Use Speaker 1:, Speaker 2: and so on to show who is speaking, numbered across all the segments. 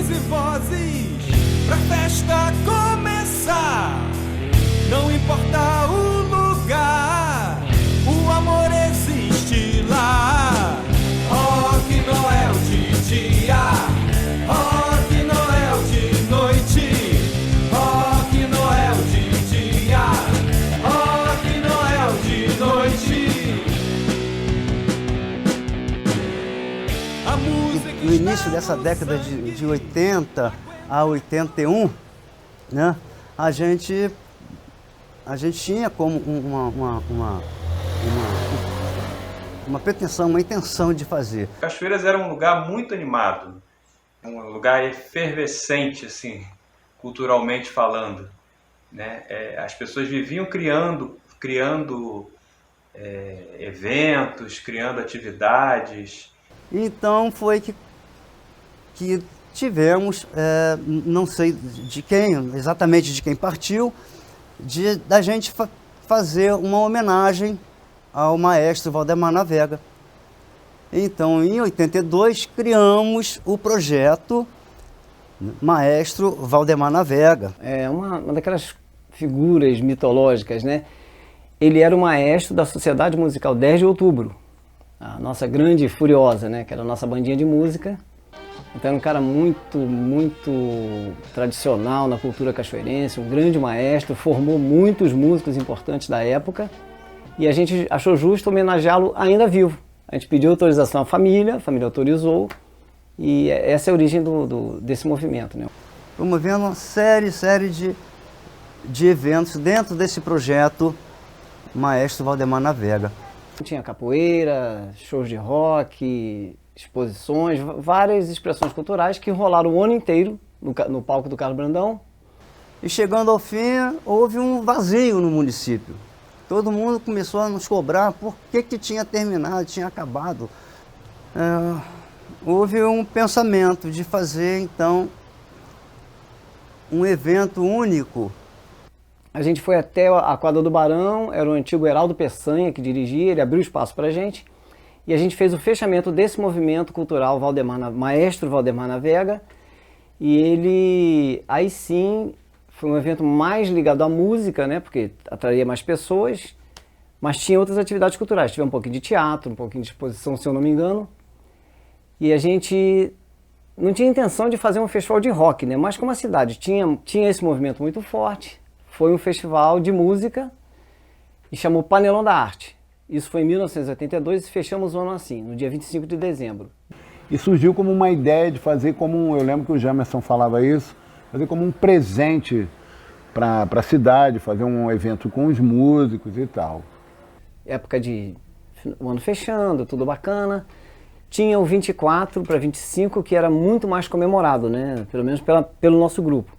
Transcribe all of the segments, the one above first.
Speaker 1: e vozes pra festa começar. Não importa o lugar, o amor existe lá. Rock Noel de dia, Rock Noel de noite, Rock Noel de dia, Rock Noel de noite. A música
Speaker 2: No início dessa década de 80 a 81, né, a gente tinha como uma pretensão, uma intenção de fazer.
Speaker 3: Cachoeiras era um lugar muito animado, um lugar efervescente, assim, culturalmente falando, né? As pessoas viviam criando eventos, criando atividades.
Speaker 2: Então foi que tivemos, não sei de quem, exatamente de quem partiu, da gente fazer uma homenagem ao maestro Valdemar Navega. Então, em 82, criamos o projeto Maestro Valdemar Navega.
Speaker 4: É uma daquelas figuras mitológicas, né? Ele era o maestro da Sociedade Musical 10 de Outubro, a nossa grande Furiosa, né? Que era a nossa bandinha de música. Então era um cara muito tradicional na cultura cachoeirense, um grande maestro, formou muitos músicos importantes da época e a gente achou justo homenageá-lo ainda vivo. A gente pediu autorização à família, a família autorizou e essa é a origem desse movimento, né?
Speaker 2: Promovendo uma série de eventos dentro desse projeto Maestro Valdemar Navega.
Speaker 4: Tinha capoeira, shows de rock, exposições, várias expressões culturais que rolaram o ano inteiro no palco do Carlos Brandão.
Speaker 2: E chegando ao fim, houve um vazio no município. Todo mundo começou a nos cobrar por que tinha terminado, tinha acabado. Houve um pensamento de fazer, então, um evento único.
Speaker 4: A gente foi até a quadra do Barão, era o antigo Heraldo Peçanha que dirigia, ele abriu espaço para a gente. E a gente fez o fechamento desse movimento cultural Maestro Valdemar Navega. E ele, aí sim, foi um evento mais ligado à música, né? Porque atraía mais pessoas, mas tinha outras atividades culturais. Tivemos um pouquinho de teatro, um pouquinho de exposição, se eu não me engano. E a gente não tinha intenção de fazer um festival de rock, né? Mas como a cidade tinha esse movimento muito forte, foi um festival de música e chamou Panelão da Arte. Isso foi em 1982 e fechamos o ano assim, no dia 25 de dezembro.
Speaker 5: E surgiu como uma ideia de fazer eu lembro que o Jamerson falava isso, fazer como um presente para a cidade, fazer um evento com os músicos e tal.
Speaker 4: Época o ano fechando, tudo bacana. Tinha o 24 para 25 que era muito mais comemorado, né? Pelo menos pelo nosso grupo.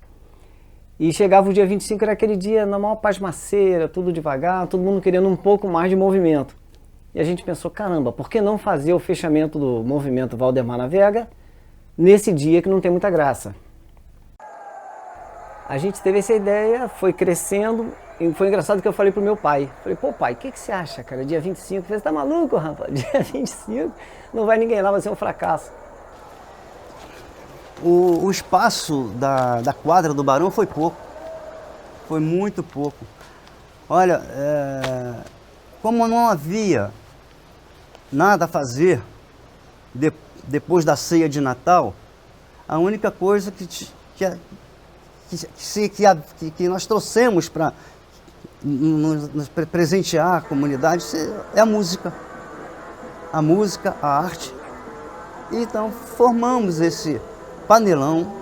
Speaker 4: E chegava o dia 25, era aquele dia na maior pasmaceira, tudo devagar, todo mundo querendo um pouco mais de movimento. E a gente pensou, caramba, por que não fazer o fechamento do movimento Valdemar Navega nesse dia que não tem muita graça? A gente teve essa ideia, foi crescendo, e foi engraçado que eu falei pro meu pai. Falei, pô pai, o que você acha, cara, dia 25? Você tá maluco, rapaz? Dia 25 não vai ninguém lá, vai ser um fracasso.
Speaker 2: O espaço da quadra do Barão foi pouco, foi muito pouco. Olha, como não havia nada a fazer depois da ceia de Natal, a única coisa que nós trouxemos para nos presentear a comunidade é a música, a arte. Então formamos esse panelão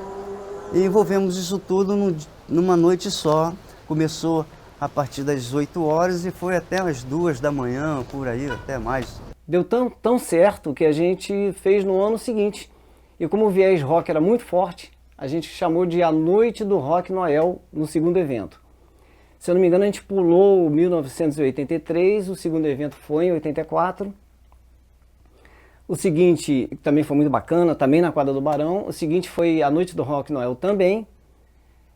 Speaker 2: e envolvemos isso tudo numa noite só. Começou a partir das 18 horas e foi até as 2 da manhã, por aí, até mais.
Speaker 4: Deu tão certo que a gente fez no ano seguinte. E como o viés rock era muito forte, a gente chamou de A Noite do Rock Noel no segundo evento. Se eu não me engano, a gente pulou 1983, o segundo evento foi em 84. O seguinte também foi muito bacana, também na quadra do Barão. O seguinte foi a Noite do Rock Noel também.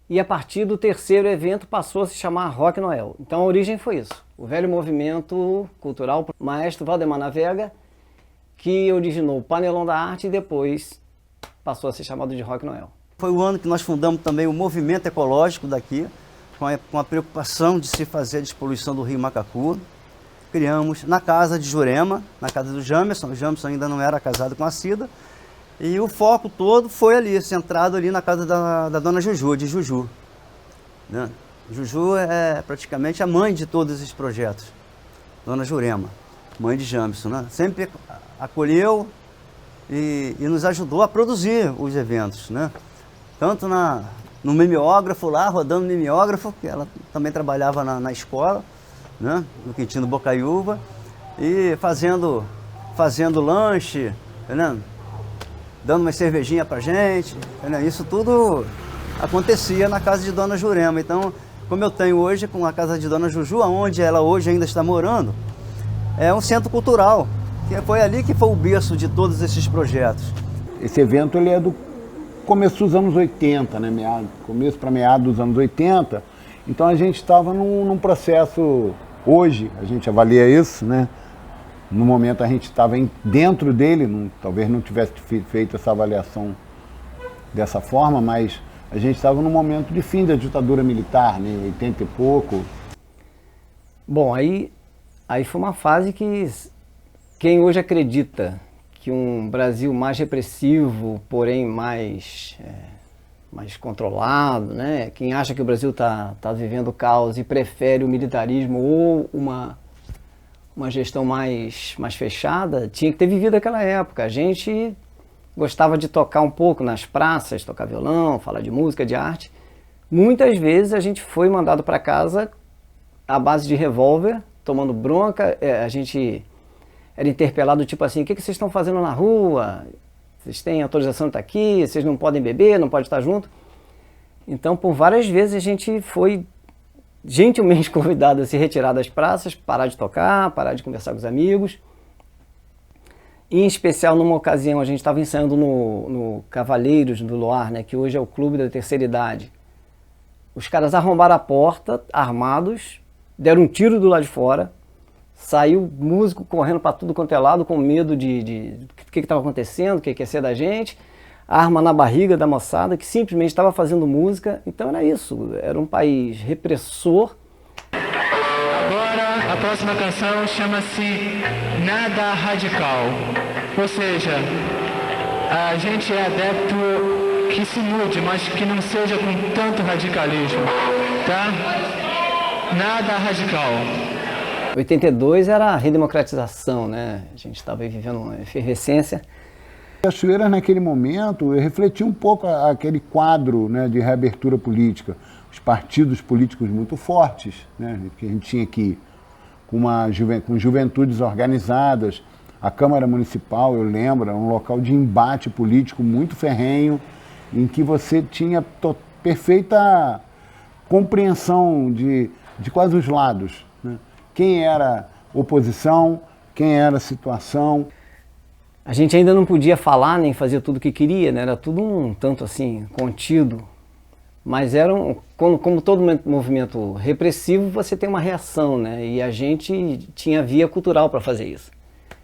Speaker 4: E a partir do terceiro evento passou a se chamar Rock Noel. Então a origem foi isso. O velho movimento cultural Maestro Valdemar Navega, que originou o Panelão da Arte e depois passou a ser chamado de Rock Noel.
Speaker 2: Foi o ano que nós fundamos também o movimento ecológico daqui, com a preocupação de se fazer a despoluição do rio Macacu. Criamos na casa de Jurema, na casa do Jamerson. O Jamerson ainda não era casado com a Cida. E o foco todo foi ali, centrado ali na casa da dona Juju, de Juju. Né? Juju é praticamente a mãe de todos esses projetos. Dona Jurema, mãe de Jamerson, né? Sempre acolheu e nos ajudou a produzir os eventos, né? Tanto no mimeógrafo lá, rodando mimeógrafo, que ela também trabalhava na escola, né? No Quintino Bocaiúva, e fazendo lanche, né? Dando uma cervejinha pra gente, né? Isso tudo acontecia na casa de Dona Jurema. Então, como eu tenho hoje com a casa de Dona Juju, onde ela hoje ainda está morando, é um centro cultural, que foi ali que foi o berço de todos esses projetos.
Speaker 5: Esse evento ele é do começo dos anos 80, né? Começo para meados dos anos 80. Então a gente estava num processo, hoje a gente avalia isso, né? No momento a gente estava dentro dele, talvez não tivesse feito essa avaliação dessa forma, mas a gente estava num momento de fim da ditadura militar, né? 80 e pouco.
Speaker 4: Bom, aí foi uma fase que quem hoje acredita que um Brasil mais repressivo, porém mais controlado, né? Quem acha que o Brasil tá vivendo caos e prefere o militarismo ou uma gestão mais fechada, tinha que ter vivido aquela época. A gente gostava de tocar um pouco nas praças, tocar violão, falar de música, de arte. Muitas vezes a gente foi mandado para casa à base de revólver, tomando bronca. A gente era interpelado tipo assim: o que vocês estão fazendo na rua? Vocês têm autorização de estar aqui? Vocês não podem beber, não podem estar junto? Então, por várias vezes a gente foi gentilmente convidado a se retirar das praças, parar de tocar, parar de conversar com os amigos. Em especial, numa ocasião, a gente estava ensaiando no Cavaleiros do Luar, né, que hoje é o Clube da Terceira Idade. Os caras arrombaram a porta, armados, deram um tiro do lado de fora, saiu músico correndo para tudo quanto é lado, com medo do que estava acontecendo, o que ia ser da gente, arma na barriga da moçada, que simplesmente estava fazendo música. Então era isso, era um país repressor.
Speaker 6: Agora a próxima canção chama-se Nada Radical, ou seja, a gente é adepto que se mude, mas que não seja com tanto radicalismo, tá? Nada radical.
Speaker 4: 82 era a redemocratização, né? A gente estava vivendo uma efervescência.
Speaker 5: Cachoeira, naquele momento, refletia um pouco aquele quadro, né, de reabertura política. Os partidos políticos muito fortes, né, que a gente tinha aqui, com juventudes organizadas. A Câmara Municipal, eu lembro, era um local de embate político muito ferrenho, em que você tinha perfeita compreensão de quais os lados, né? Quem era oposição, quem era situação.
Speaker 4: A gente ainda não podia falar nem fazer tudo o que queria, né? Era tudo um tanto assim, contido. Mas como todo movimento repressivo, você tem uma reação, né? E a gente tinha via cultural para fazer isso.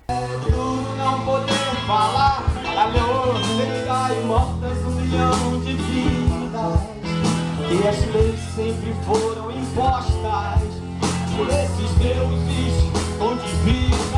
Speaker 1: Não poder falar, a leoa e mortas 1 milhão de vidas. E as leis sempre foram impostas por esses deuses onde vida.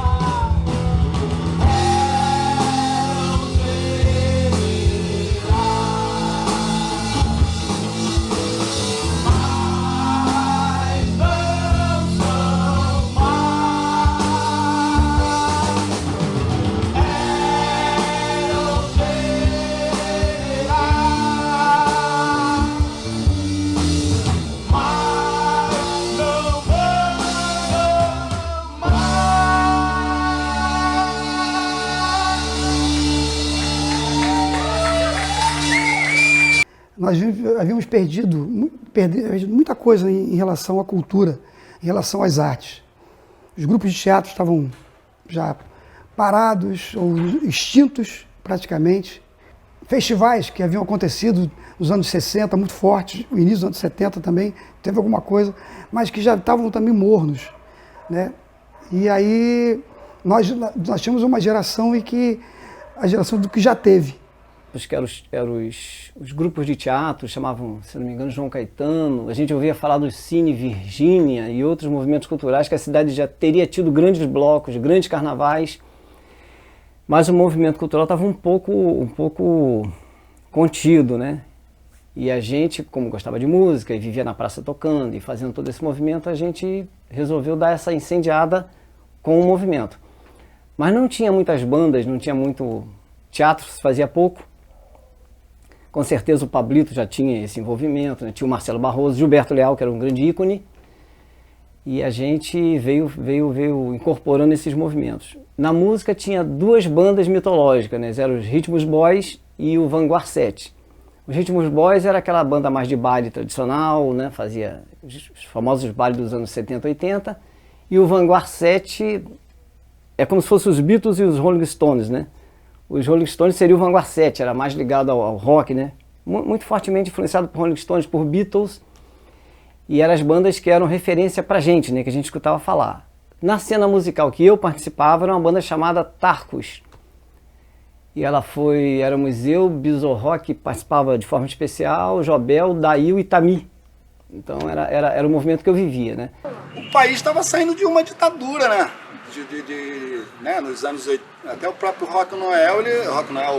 Speaker 7: Nós havíamos perdido muita coisa em relação à cultura, em relação às artes. Os grupos de teatro estavam já parados ou extintos praticamente. Festivais que haviam acontecido nos anos 60, muito fortes, no início dos anos 70 também, teve alguma coisa, mas que já estavam também mornos, né? E aí nós tínhamos uma geração a geração do que já teve.
Speaker 4: teatros, que eram os grupos de teatro, chamavam, se não me engano, João Caetano. A gente ouvia falar do Cine Virgínia e outros movimentos culturais, que a cidade já teria tido grandes blocos, grandes carnavais, mas o movimento cultural estava um pouco contido, né? E a gente, como gostava de música e vivia na praça tocando e fazendo todo esse movimento, a gente resolveu dar essa incendiada com o movimento. Mas não tinha muitas bandas, não tinha muito teatro, se fazia pouco. Com certeza o Pablito já tinha esse envolvimento, né? Tinha o Marcelo Barroso, Gilberto Leal, que era um grande ícone. E a gente veio incorporando esses movimentos. Na música tinha duas bandas mitológicas, né? Eram os Ritmos Boys e o Vanguard 7. Os Ritmos Boys era aquela banda mais de baile tradicional, né? Fazia os famosos bailes dos anos 70, 80. E o Vanguard 7 é como se fossem os Beatles e os Rolling Stones, né? Os Rolling Stones seria o Vanguard 7, era mais ligado ao rock, né? Muito fortemente influenciado por Rolling Stones, por Beatles. E eram as bandas que eram referência pra gente, né? Que a gente escutava falar. Na cena musical que eu participava, era uma banda chamada Tarcos. E ela éramos eu, Bizorro, que participava de forma especial, Jobel, Dail e Tami. Então era o movimento que eu vivia, né?
Speaker 8: O país estava saindo de uma ditadura, né? Né? Nos anos 80, até o próprio Rock Noel,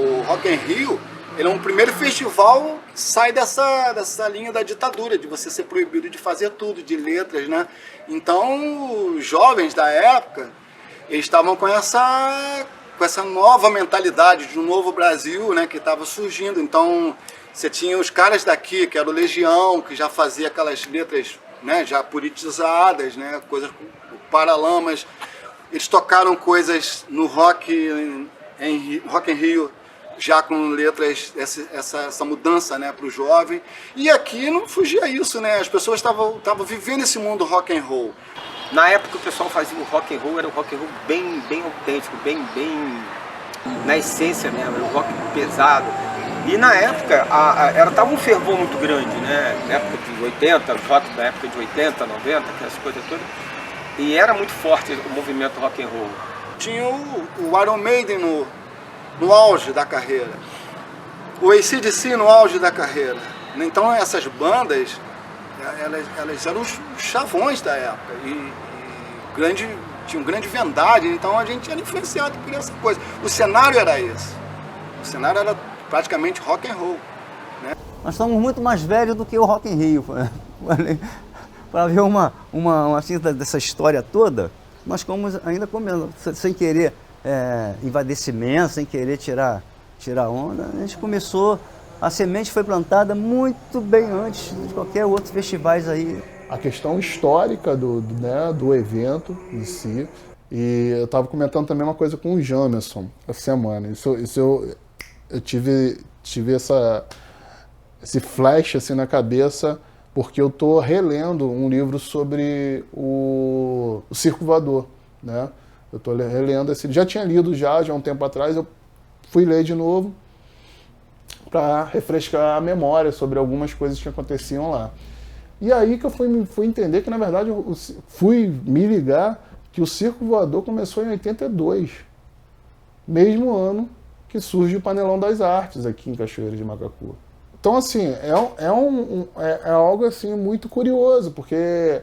Speaker 8: o Rock in Rio, ele é um primeiro festival que sai dessa linha da ditadura, de você ser proibido de fazer tudo, de letras, né? Então, os jovens da época, eles estavam com essa nova mentalidade de um novo Brasil, né, que estava surgindo. Então, você tinha os caras daqui, que era o Legião, que já fazia aquelas letras, né, já politizadas, né, coisas com Paralamas. Eles tocaram coisas no Rock in Rio, já com letras, essa mudança, né, para o jovem. E aqui não fugia isso, né? As pessoas estavam vivendo esse mundo rock and roll.
Speaker 9: Na época o pessoal fazia o rock and roll, era um rock and roll bem autêntico, bem na essência mesmo, era um rock pesado. E na época tava um fervor muito grande, né? Na época de 80, rock da época de 80, 90, aquelas coisas todas. E era muito forte o movimento rock and roll.
Speaker 8: Tinha o Iron Maiden no auge da carreira, o AC/DC no auge da carreira. Então essas bandas, elas eram os chavões da época e tinham grande vendagem, então a gente era influenciado por essa coisa. O cenário era esse, o cenário era praticamente rock and roll, né?
Speaker 2: Nós somos muito mais velhos do que o Rock in Rio. Para ver uma assim, dessa história toda, nós ainda comemos, sem querer envadecimento, sem querer tirar onda, a gente começou, a semente foi plantada muito bem antes de qualquer outro festivais aí.
Speaker 5: A questão histórica do evento em si, e eu estava comentando também uma coisa com o Jamerson essa semana, eu tive esse flash assim na cabeça, porque eu estou relendo um livro sobre o Circo Voador, né? Eu estou relendo já tinha lido já há um tempo atrás, eu fui ler de novo para refrescar a memória sobre algumas coisas que aconteciam lá. E aí que eu fui entender que, na verdade, fui me ligar que o Circo Voador começou em 82, mesmo ano que surge o Panelão das Artes aqui em Cachoeira de Macacu. Então, assim, é algo assim, muito curioso, porque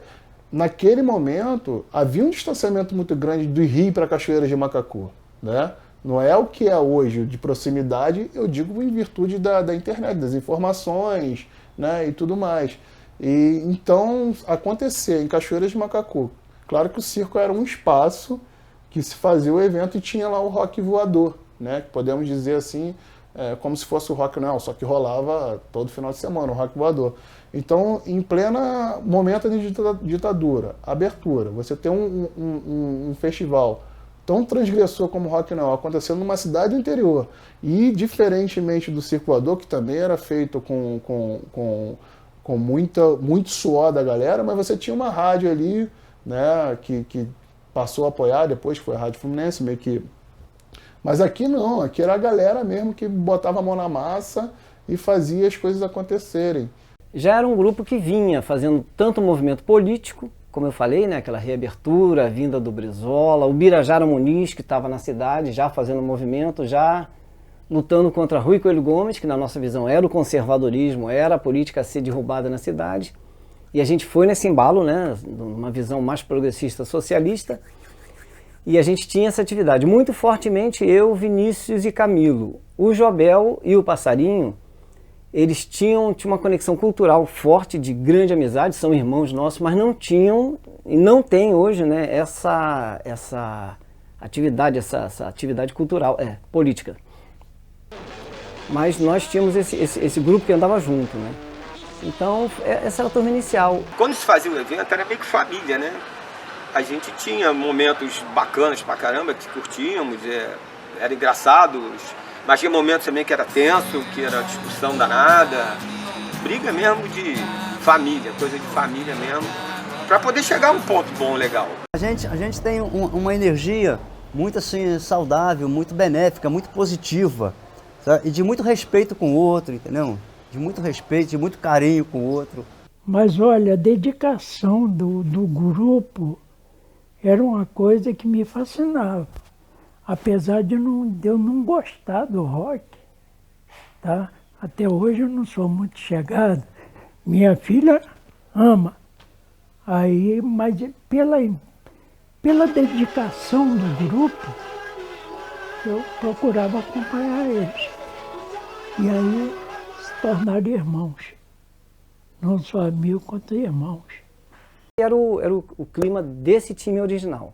Speaker 5: naquele momento havia um distanciamento muito grande do Rio para Cachoeira de Macacu, né? Não é o que é hoje de proximidade, eu digo em virtude da internet, das informações, né, e tudo mais. E então, acontecer em Cachoeira de Macacu, claro que o circo era um espaço que se fazia o evento e tinha lá o rock voador, né? Que podemos dizer assim, como se fosse o Rock Noel, só que rolava todo final de semana, o rock voador. Então, em plena momento de ditadura, abertura, você tem um festival tão transgressor como o Rock Noel acontecendo numa cidade do interior, e diferentemente do Circo Voador, que também era feito com muito suor da galera, mas você tinha uma rádio ali, né, que passou a apoiar depois, que foi a Rádio Fluminense, meio que... Mas aqui não, aqui era a galera mesmo que botava a mão na massa e fazia as coisas acontecerem.
Speaker 4: Já era um grupo que vinha fazendo tanto movimento político, como eu falei, né, aquela reabertura, a vinda do Brizola, o Birajara Muniz, que estava na cidade já fazendo movimento, já lutando contra Rui Coelho Gomes, que na nossa visão era o conservadorismo, era a política a ser derrubada na cidade. E a gente foi nesse embalo, né, numa visão mais progressista socialista, e a gente tinha essa atividade muito fortemente, eu, Vinícius e Camilo. O Jobel e o Passarinho, eles tinham uma conexão cultural forte, de grande amizade, são irmãos nossos, mas não tinham, e não tem hoje, né, essa atividade, essa atividade cultural, política. Mas nós tínhamos esse grupo que andava junto, né? Então, essa era a turma inicial.
Speaker 9: Quando se fazia o evento, era meio que família, né? A gente tinha momentos bacanas pra caramba, que curtíamos, era engraçado, mas tinha momentos também que era tenso, que era discussão danada, briga mesmo de família, coisa de família mesmo, para poder chegar a um ponto bom, legal.
Speaker 2: A gente tem uma energia muito assim saudável, muito benéfica, muito positiva, sabe? E de muito respeito com o outro, entendeu? De muito respeito, de muito carinho com o outro.
Speaker 10: Mas olha, a dedicação do grupo era uma coisa que me fascinava. Apesar de eu não gostar do rock, tá? Até hoje eu não sou muito chegado. Minha filha ama. Aí, mas pela dedicação do grupo, eu procurava acompanhar eles. E aí se tornaram irmãos. Não só amigos, quanto irmãos.
Speaker 4: Era o clima desse time original.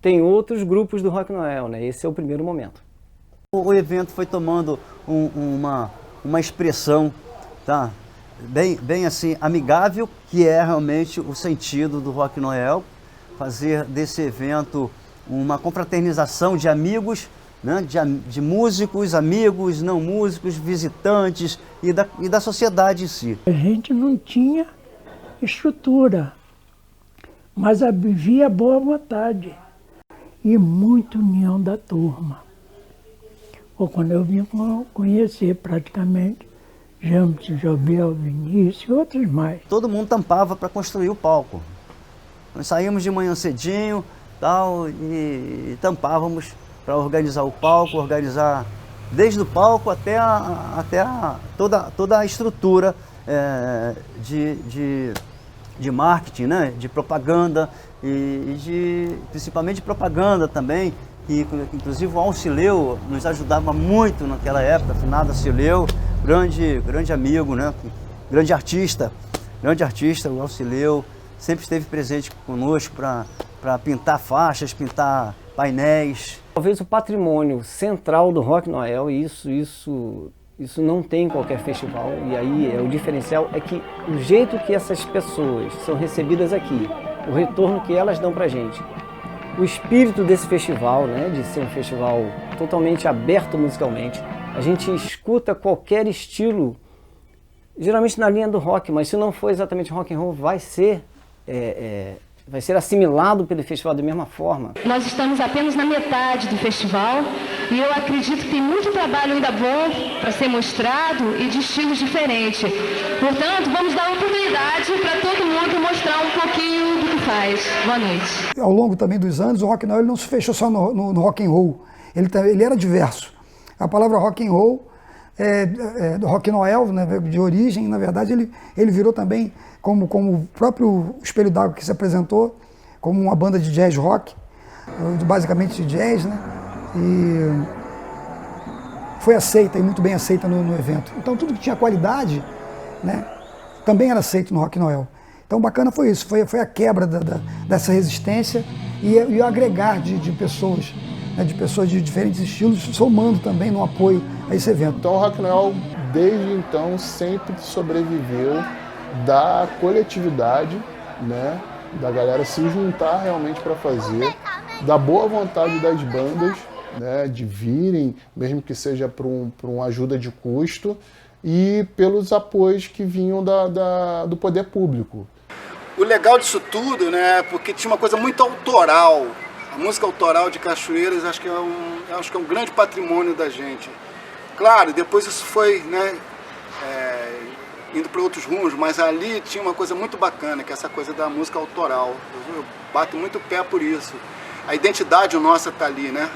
Speaker 4: Tem outros grupos do Rock Noel, né? Esse é o primeiro momento.
Speaker 2: O evento foi tomando uma expressão, tá? Bem assim, amigável, que é realmente o sentido do Rock Noel, fazer desse evento uma confraternização de amigos, né? De músicos, amigos, não músicos, visitantes e da sociedade em si.
Speaker 10: A gente não tinha estrutura, mas havia boa vontade e muita união da turma. Ou quando eu vim conhecer praticamente James, Jobel, Vinícius e outros mais.
Speaker 2: Todo mundo tampava para construir o palco. Nós saímos de manhã cedinho tal, e tampávamos para organizar o palco, organizar desde o palco até toda a estrutura de marketing, né? De propaganda e principalmente de propaganda também, que inclusive o Alcileu nos ajudava muito naquela época, finado Alcileu, grande amigo, né? grande artista, o Alcileu, sempre esteve presente conosco para pintar faixas, pintar painéis.
Speaker 4: Talvez o patrimônio central do Rock Noel, e isso não tem em qualquer festival, e aí o diferencial é que o jeito que essas pessoas são recebidas aqui, o retorno que elas dão pra gente, o espírito desse festival, né, de ser um festival totalmente aberto musicalmente, a gente escuta qualquer estilo, geralmente na linha do rock, mas se não for exatamente rock and roll, vai ser assimilado pelo festival da mesma forma.
Speaker 11: Nós estamos apenas na metade do festival e eu acredito que tem muito trabalho ainda bom para ser mostrado e de estilos diferentes. Portanto, vamos dar oportunidade para todo mundo mostrar um pouquinho do que faz. Boa noite.
Speaker 7: Ao longo também dos anos, o Rock Noel ele não se fechou só no rock and roll. Ele era diverso. A palavra rock and roll, do Rock Noel, né, de origem, na verdade, ele virou também, como o próprio Espelho d'Água que se apresentou, como uma banda de jazz rock, basicamente de jazz, né? E foi aceita, e muito bem aceita no evento. Então tudo que tinha qualidade, né, também era aceito no Rock Noel. Então bacana foi isso, foi a quebra dessa resistência e o agregar de pessoas, né, de pessoas de diferentes estilos, somando também no apoio a esse evento.
Speaker 5: Então o Rock Noel, desde então, sempre sobreviveu da coletividade, né, da galera se juntar realmente para fazer, da boa vontade das bandas, né, de virem, mesmo que seja para uma ajuda de custo, e pelos apoios que vinham do poder público.
Speaker 8: O legal disso tudo, né, porque tinha uma coisa muito autoral. A música autoral de Cachoeiras acho que é um grande patrimônio da gente. Claro, depois isso foi, né, indo para outros rumos, mas ali tinha uma coisa muito bacana, que é essa coisa da música autoral. Eu bato muito pé por isso. A identidade nossa está ali, né?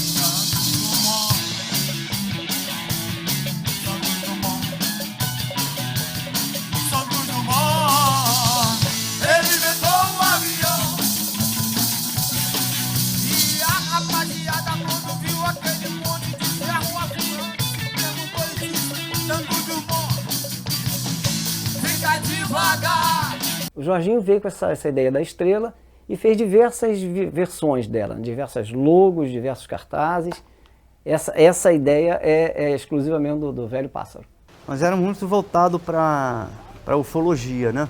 Speaker 1: vai devagar.
Speaker 4: O Jorginho veio com essa ideia da estrela e fez diversas versões dela, diversas logos, diversos cartazes. Essa ideia é exclusivamente do Velho Pássaro.
Speaker 2: Mas era muito voltado para a ufologia, né?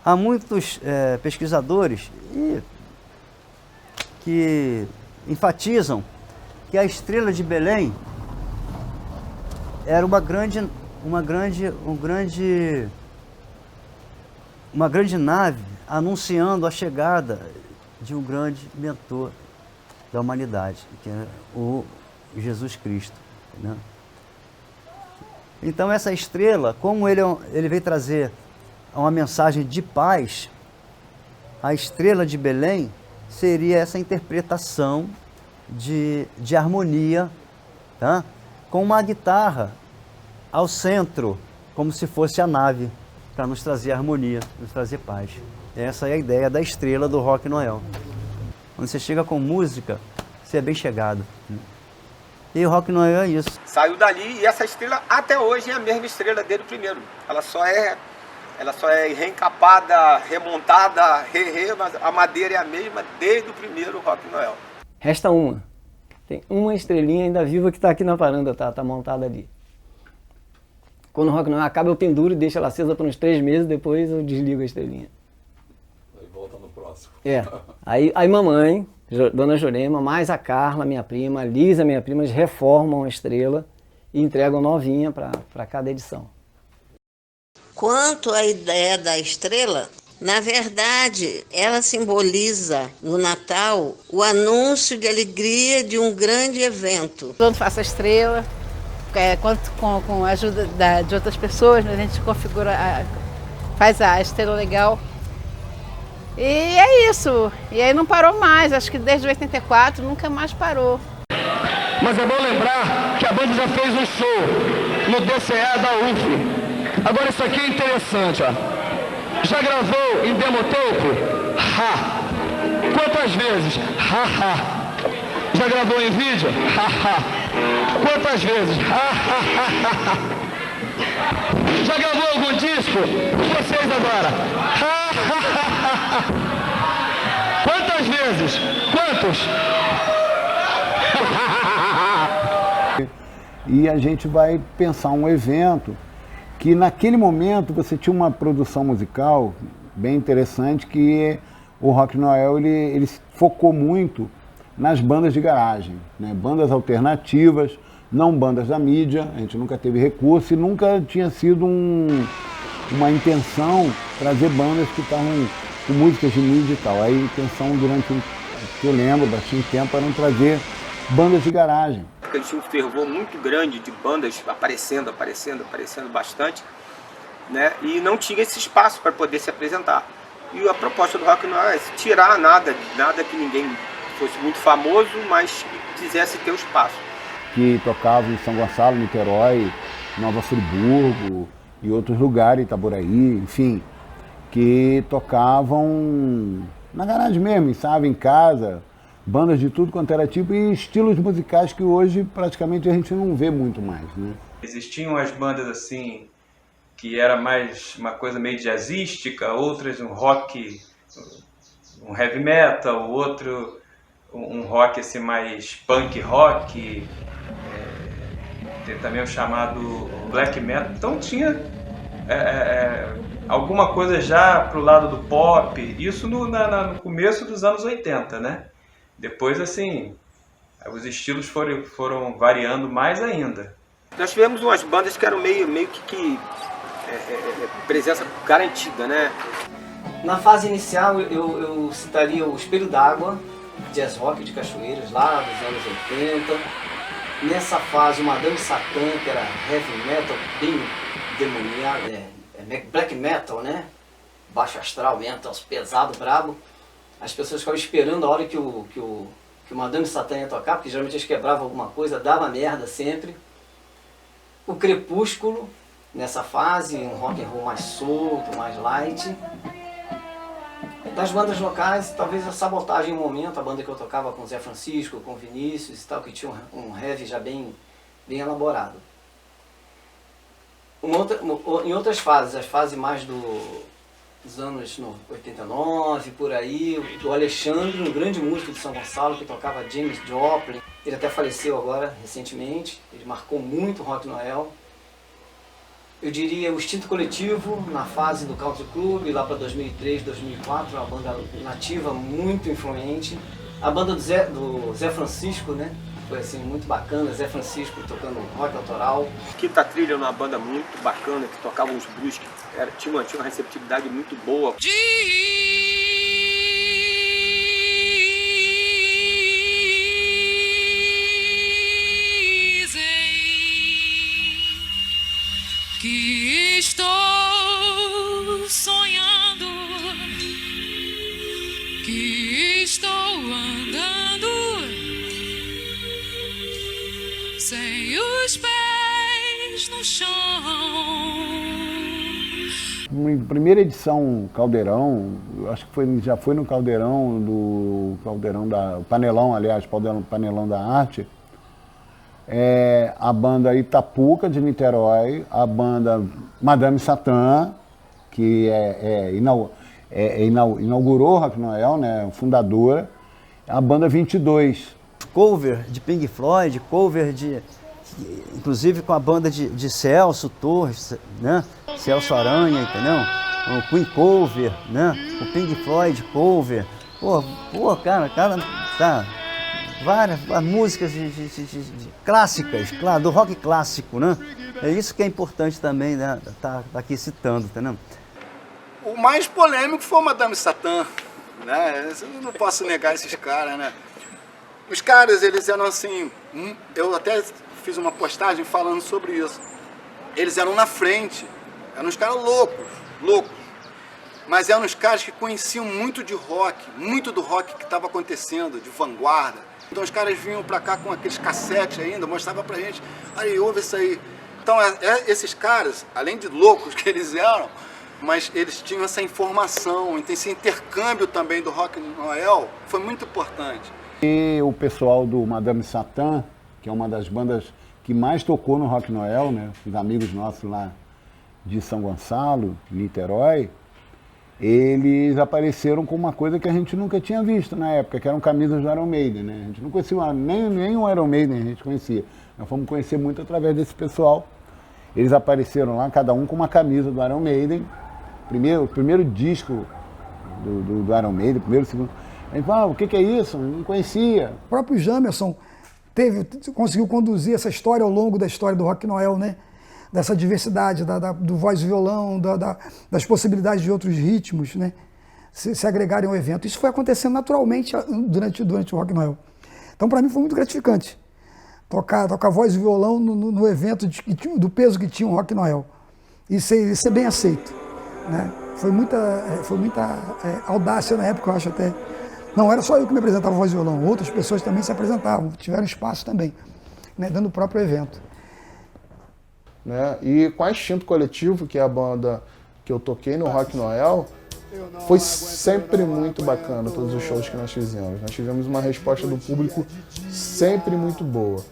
Speaker 2: Há muitos pesquisadores que enfatizam que a estrela de Belém era uma grande nave anunciando a chegada de um grande mentor da humanidade, que é o Jesus Cristo, né? Então essa estrela, como ele veio trazer uma mensagem de paz, a estrela de Belém seria essa interpretação de harmonia, tá? Com uma guitarra ao centro, como se fosse a nave, para nos trazer harmonia, nos trazer paz. Essa é a ideia da estrela do Rock Noel. Quando você chega com música, você é bem chegado. E o Rock Noel é isso.
Speaker 9: Saiu dali e essa estrela até hoje é a mesma estrela desde o primeiro. Ela só é reencapada, remontada, mas a madeira é a mesma desde o primeiro Rock Noel.
Speaker 4: Resta uma. Tem uma estrelinha ainda viva que está aqui na varanda, tá montada ali. Quando o Rock Noel acaba, eu penduro e deixo ela acesa por uns 3 meses, depois eu desligo a estrelinha.
Speaker 12: Aí volta no próximo.
Speaker 4: Aí mamãe, Dona Jurema, mais a Carla, minha prima, a Lisa, minha prima, eles reformam a estrela e entregam novinha para cada edição.
Speaker 13: Quanto à ideia da estrela, na verdade, ela simboliza no Natal o anúncio de alegria de um grande evento.
Speaker 14: Quando faço a estrela, com a ajuda de outras pessoas, né, a gente configura, faz a estrela legal. E é isso. E aí não parou mais, acho que desde 84 nunca mais parou.
Speaker 15: Mas é bom lembrar que a banda já fez um show no DCE da UF. Agora isso aqui é interessante, ó. Já gravou em demotape? Ha! Quantas vezes? Ha, ha! Já gravou em vídeo? Ha, ha! Quantas vezes? Ha, ha, ha, ha! Já gravou algum disco? Vocês agora? Ha, ha, ha, ha! Quantas vezes? Quantos?
Speaker 5: E a gente vai pensar um evento que naquele momento você tinha uma produção musical bem interessante, que o Rock Noel ele focou muito nas bandas de garagem, né? Bandas alternativas, não bandas da mídia. A gente nunca teve recurso e nunca tinha sido uma intenção trazer bandas que estavam com músicas de mídia e tal. Aí a intenção durante que eu lembro, bastante tempo, era trazer bandas de garagem.
Speaker 9: Porque tinha um fervor muito grande de bandas aparecendo bastante, né? E não tinha esse espaço para poder se apresentar. E a proposta do Rock Noel é tirar nada que ninguém fosse muito famoso, mas que quisesse ter o espaço.
Speaker 5: Que tocavam em São Gonçalo, Niterói, Nova Friburgo e outros lugares, Itaboraí, enfim, que tocavam na garagem mesmo, sabe, em casa, bandas de tudo quanto era tipo e estilos musicais que hoje praticamente a gente não vê muito mais, né?
Speaker 3: Existiam as bandas assim que era mais uma coisa meio jazzística, outras um rock, um heavy metal, outro um rock assim mais punk rock, tem também o chamado black metal. Então tinha alguma coisa já pro lado do pop, isso no começo dos anos 80, né? Depois, assim, os estilos foram variando mais ainda.
Speaker 9: Nós tivemos umas bandas que eram meio que presença garantida, né?
Speaker 4: Na fase inicial, eu citaria o Espelho d'Água, jazz rock de Cachoeiras, lá dos anos 80. Nessa fase, o Madame Satã, que era heavy metal, bem demoniado, black metal, né? Baixo astral, metal, pesado, brabo. As pessoas ficavam esperando a hora que o Madame Satã ia tocar, porque geralmente eles quebravam alguma coisa, dava merda sempre. O Crepúsculo, nessa fase, um rock and roll mais solto, mais light. Das bandas locais, talvez a Sabotagem em um momento, a banda que eu tocava com o Zé Francisco, com o Vinícius e tal, que tinha um heavy já bem elaborado. Em outras fases, as fases mais dos anos 89, por aí, o Alexandre, um grande músico de São Gonçalo, que tocava James Joplin, ele até faleceu agora, recentemente, ele marcou muito o Rock Noel. Eu diria o Instinto Coletivo, na fase do Country Club, lá para 2003, 2004, uma banda nativa muito influente. A banda do Zé Francisco, né? Foi assim, muito bacana, Zé Francisco tocando rock autoral.
Speaker 9: Quinta Trilha é uma banda muito bacana, que tocava uns blues, que tinha uma receptividade muito boa.
Speaker 16: Que estou sonhando, que estou andando sem os pés no chão.
Speaker 5: Em primeira edição Caldeirão, acho que já foi no Caldeirão Panelão, aliás, Panelão da Arte. A banda Itapuca de Niterói, a banda Madame Satã, que inaugurou o Rock Noel, né, fundadora, a banda 22.
Speaker 2: Cover de Pink Floyd, cover inclusive com a banda de Celso Torres, né, Celso Aranha, entendeu? O Queen cover, né, o Pink Floyd cover, cara, tá... Várias músicas clássicas, claro, do rock clássico, né? É isso que é importante também, né? Tá aqui citando, entendeu?
Speaker 8: O mais polêmico foi o Madame Satã, né? Eu não posso negar esses caras, né? Os caras, eles eram assim, eu até fiz uma postagem falando sobre isso. Eles eram na frente, eram uns caras loucos. Mas eram uns caras que conheciam muito de rock, muito do rock que estava acontecendo, de vanguarda. Então os caras vinham pra cá com aqueles cassetes ainda, mostravam pra gente, aí ouve isso aí. Então esses caras, além de loucos que eles eram, mas eles tinham essa informação, então esse intercâmbio também do Rock Noel foi muito importante.
Speaker 5: E o pessoal do Madame Satã, que é uma das bandas que mais tocou no Rock Noel, né? Os amigos nossos lá de São Gonçalo, Niterói, eles apareceram com uma coisa que a gente nunca tinha visto na época, que eram camisas do Iron Maiden, né? A gente não conhecia nem o Iron Maiden, a gente conhecia. Nós fomos conhecer muito através desse pessoal. Eles apareceram lá, cada um com uma camisa do Iron Maiden. O primeiro disco do Iron Maiden, primeiro, segundo. A gente falou, o que é isso? Eu não conhecia.
Speaker 7: O próprio Jamerson conseguiu conduzir essa história ao longo da história do Rock Noel, né? Dessa diversidade, do voz e violão, das possibilidades de outros ritmos, né, se agregarem ao evento. Isso foi acontecendo naturalmente durante o Rock Noel. Então, para mim, foi muito gratificante tocar voz e violão no evento do peso que tinha o Rock Noel e ser bem aceito, né. Foi muita audácia na época, eu acho até. Não era só eu que me apresentava voz e violão, outras pessoas também se apresentavam, tiveram espaço também, né, dentro do próprio evento.
Speaker 17: Né? E com a Instinto Coletivo, que é a banda que eu toquei no Rock Noel, foi sempre muito bacana todos os shows que nós fizemos. Nós tivemos uma resposta do público sempre muito boa.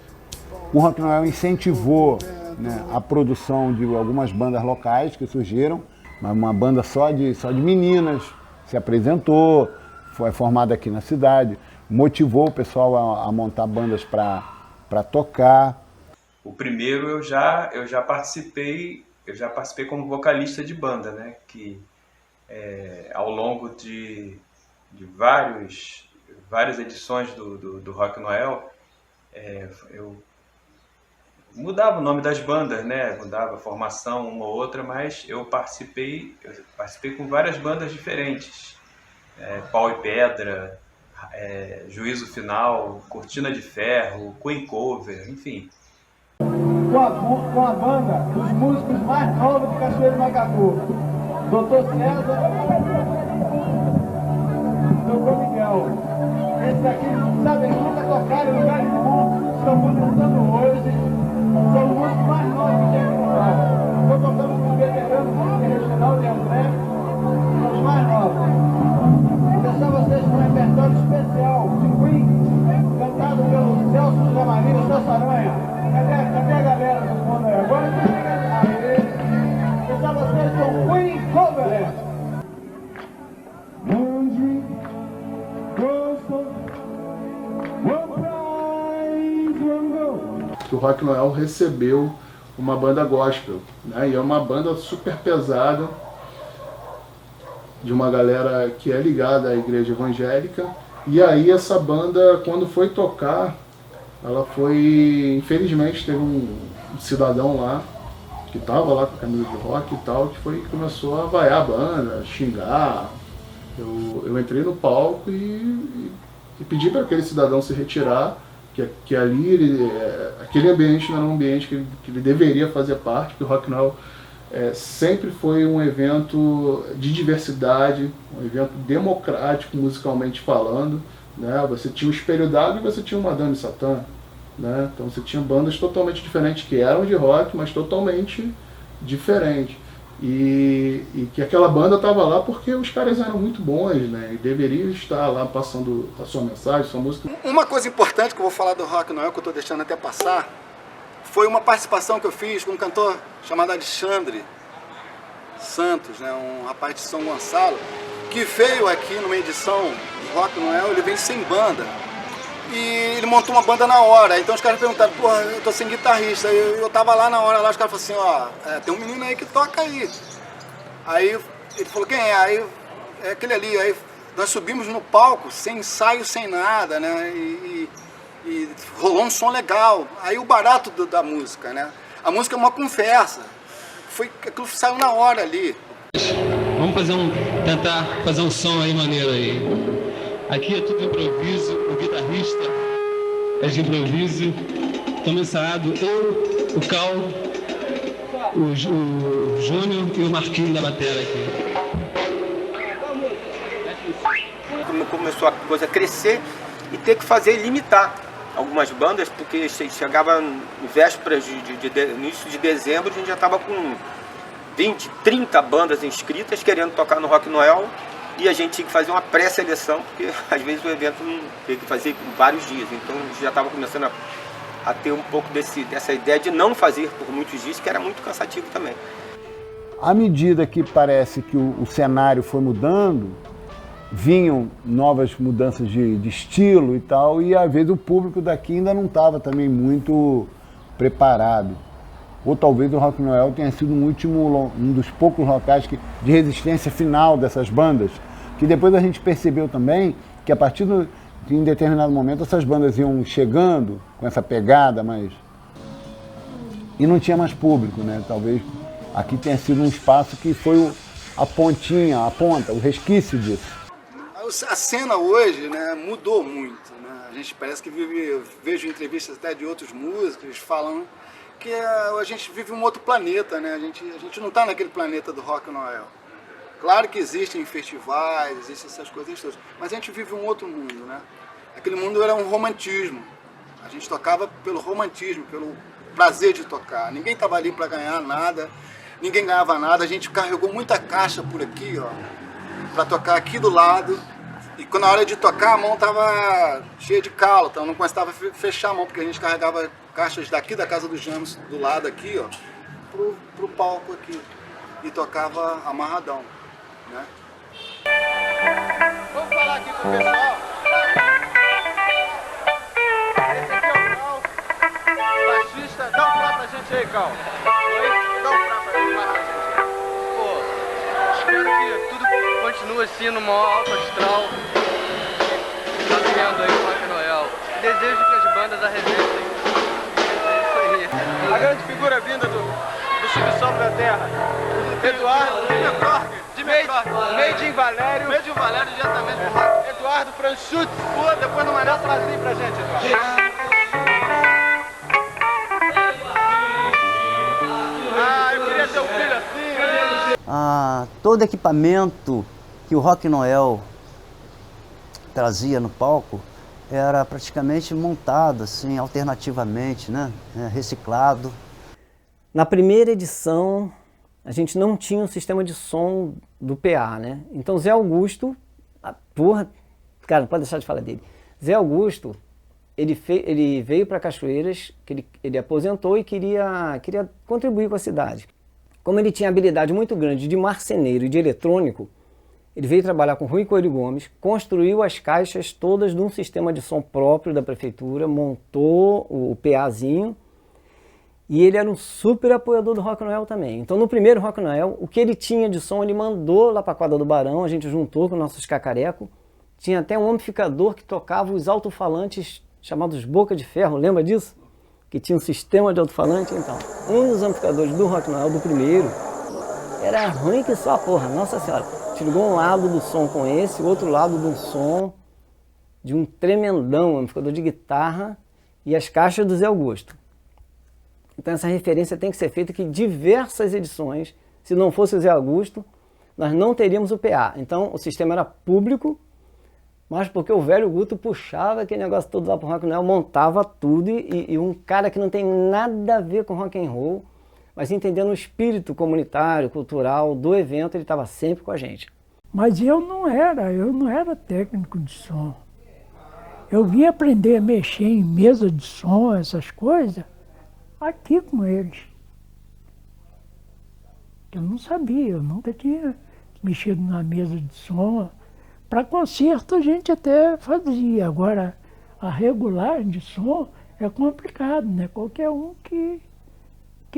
Speaker 5: O Rock Noel incentivou, né, a produção de algumas bandas locais que surgiram, uma banda só de meninas se apresentou, foi formada aqui na cidade, motivou o pessoal a montar bandas para tocar.
Speaker 3: O primeiro eu já participei como vocalista de banda, né? Que ao longo de várias edições do Rock Noel, eu mudava o nome das bandas, né? Mudava a formação uma ou outra, mas eu participei com várias bandas diferentes. Pau e Pedra, Juízo Final, Cortina de Ferro, Queen Cover, enfim.
Speaker 1: Com a banda dos músicos mais novos de Cachoeiro Macacu, Dr. César, Dr. Miguel. Esses aqui, sabem, nunca tocaram em lugar nenhum, estão começando hoje, são os músicos mais novos que tem aqui no Brasil. Estou tocando com os veteranos, como Reginaldo e André, são os mais novos. Vou deixar vocês com um repertório especial de Queen, cantado pelo Celso José Maria, Celso Aranha. Cadê a galera do fundo aí? Agora que chega.
Speaker 17: Rock Noel recebeu uma banda gospel, né? E é uma banda super pesada, de uma galera que é ligada à igreja evangélica. E aí essa banda, quando foi tocar, ela foi, infelizmente, teve um cidadão lá, que estava lá com a camisa de rock e tal, que começou a vaiar a banda, xingar. Eu entrei no palco e pedi para aquele cidadão se retirar, que ali, aquele ambiente não era um ambiente que ele deveria fazer parte, porque o Rock Noel sempre foi um evento de diversidade, um evento democrático musicalmente falando, né? Você tinha o Espelho d'Água e você tinha o Madame Satã, né? Então você tinha bandas totalmente diferentes que eram de rock, mas totalmente diferentes. E que aquela banda estava lá porque os caras eram muito bons, né? E deveriam estar lá passando a sua mensagem, sua música.
Speaker 8: Uma coisa importante que eu vou falar do Rock Noel, que eu estou deixando até passar, foi uma participação que eu fiz com um cantor chamado Alexandre Santos, né? Um rapaz de São Gonçalo, que veio aqui numa edição do Rock Noel. Ele veio sem banda. E ele montou uma banda na hora. Então os caras perguntaram, porra, eu tô sem guitarrista. Eu tava lá na hora, lá os caras falaram assim, ó, tem um menino aí que toca aí. Aí ele falou, quem é? Aí, é aquele ali. Aí nós subimos no palco, sem ensaio, sem nada, né? E rolou um som legal. Aí o barato da música, né? A música é uma conversa. Aquilo saiu na hora ali.
Speaker 18: Vamos tentar fazer um som aí maneiro aí. Aqui é tudo improviso, o guitarrista é de improviso, estamos ensaiados, eu, o Cal, o Júnior e o Marquinhos da bateria aqui.
Speaker 9: Começou a coisa a crescer e ter que fazer limitar algumas bandas, porque chegava em vésperas no início de dezembro, a gente já estava com 20, 30 bandas inscritas querendo tocar no Rock Noel. E a gente tinha que fazer uma pré-seleção, porque às vezes o evento tem que fazer vários dias. Então a gente já estava começando a ter um pouco dessa ideia de não fazer por muitos dias, que era muito cansativo também.
Speaker 5: À medida que parece que o cenário foi mudando, vinham novas mudanças de estilo e tal, e às vezes o público daqui ainda não estava também muito preparado. Ou talvez o Rock Noel tenha sido um dos poucos locais de resistência final dessas bandas, que depois a gente percebeu também que a partir de em determinado momento essas bandas iam chegando com essa pegada, mas e não tinha mais público, né? Talvez aqui tenha sido um espaço que foi a pontinha, a ponta, o resquício disso.
Speaker 8: A cena hoje, né, mudou muito, né? A gente parece que vejo entrevistas até de outros músicos falando que a gente vive um outro planeta, né? A gente não está naquele planeta do Rock Noel. Claro que existem festivais, existem essas coisas todas, mas a gente vive um outro mundo, né? Aquele mundo era um romantismo. A gente tocava pelo romantismo, pelo prazer de tocar. Ninguém estava ali para ganhar nada, ninguém ganhava nada. A gente carregou muita caixa por aqui, ó, para tocar aqui do lado. E quando na hora de tocar, a mão estava cheia de calo, então não conseguia fechar a mão, porque a gente carregava caixas daqui da casa dos James, do lado aqui, ó, pro palco aqui. E tocava amarradão, né? Vamos falar aqui com o pessoal. Esse aqui é o Cal, baixista. Dá um pra gente aí, Cal. Oi? Dá um pra gente aí.
Speaker 19: Pô, espero que tudo continue assim, no maior alto astral. Tá vendo aí o Rock Noel. Desejo que as bandas arrebentem. É isso aí.
Speaker 1: A grande figura vinda do subsolo da terra. Eduardo Made in Valério. Made in Valério, diretamente do rock. Eduardo Franchut. Pô, depois não mandar assim pra gente, Eduardo. Eu queria ter um filho assim.
Speaker 2: Todo equipamento que o Rock Noel trazia no palco era praticamente montado assim, alternativamente, né? Reciclado.
Speaker 4: Na primeira edição, a gente não tinha um sistema de som do PA, né? Então Zé Augusto, cara, não pode deixar de falar dele. Zé Augusto, ele veio para Cachoeiras, que ele aposentou e queria contribuir com a cidade. Como ele tinha habilidade muito grande de marceneiro e de eletrônico, ele veio trabalhar com Rui Coelho Gomes, construiu as caixas todas de um sistema de som próprio da prefeitura, montou o PAzinho E ele era um super apoiador do Rock Noel também. Então no primeiro Rock Noel, o que ele tinha de som, ele mandou lá para a quadra do Barão, a gente juntou com nossos cacarecos. Tinha até um amplificador que tocava os alto-falantes chamados Boca de Ferro, lembra disso? Que tinha um sistema de alto-falante. Então, um dos amplificadores do Rock Noel, do primeiro, era ruim que só, porra, nossa senhora. Te ligou um lado do som com esse, outro lado do som de um tremendão amplificador de guitarra e as caixas do Zé Augusto. Então essa referência tem que ser feita que diversas edições, se não fosse o Zé Augusto, nós não teríamos o PA. Então o sistema era público, mas porque o velho Guto puxava aquele negócio todo lá pro Rock Noel, montava tudo e um cara que não tem nada a ver com rock and roll, mas entendendo o espírito comunitário, cultural do evento, ele estava sempre com a gente.
Speaker 10: Mas eu não era técnico de som. Eu vim aprender a mexer em mesa de som, essas coisas, aqui com eles. Eu não sabia, eu nunca tinha mexido na mesa de som. Para concerto a gente até fazia, agora a regulagem de som é complicado, né? Qualquer um que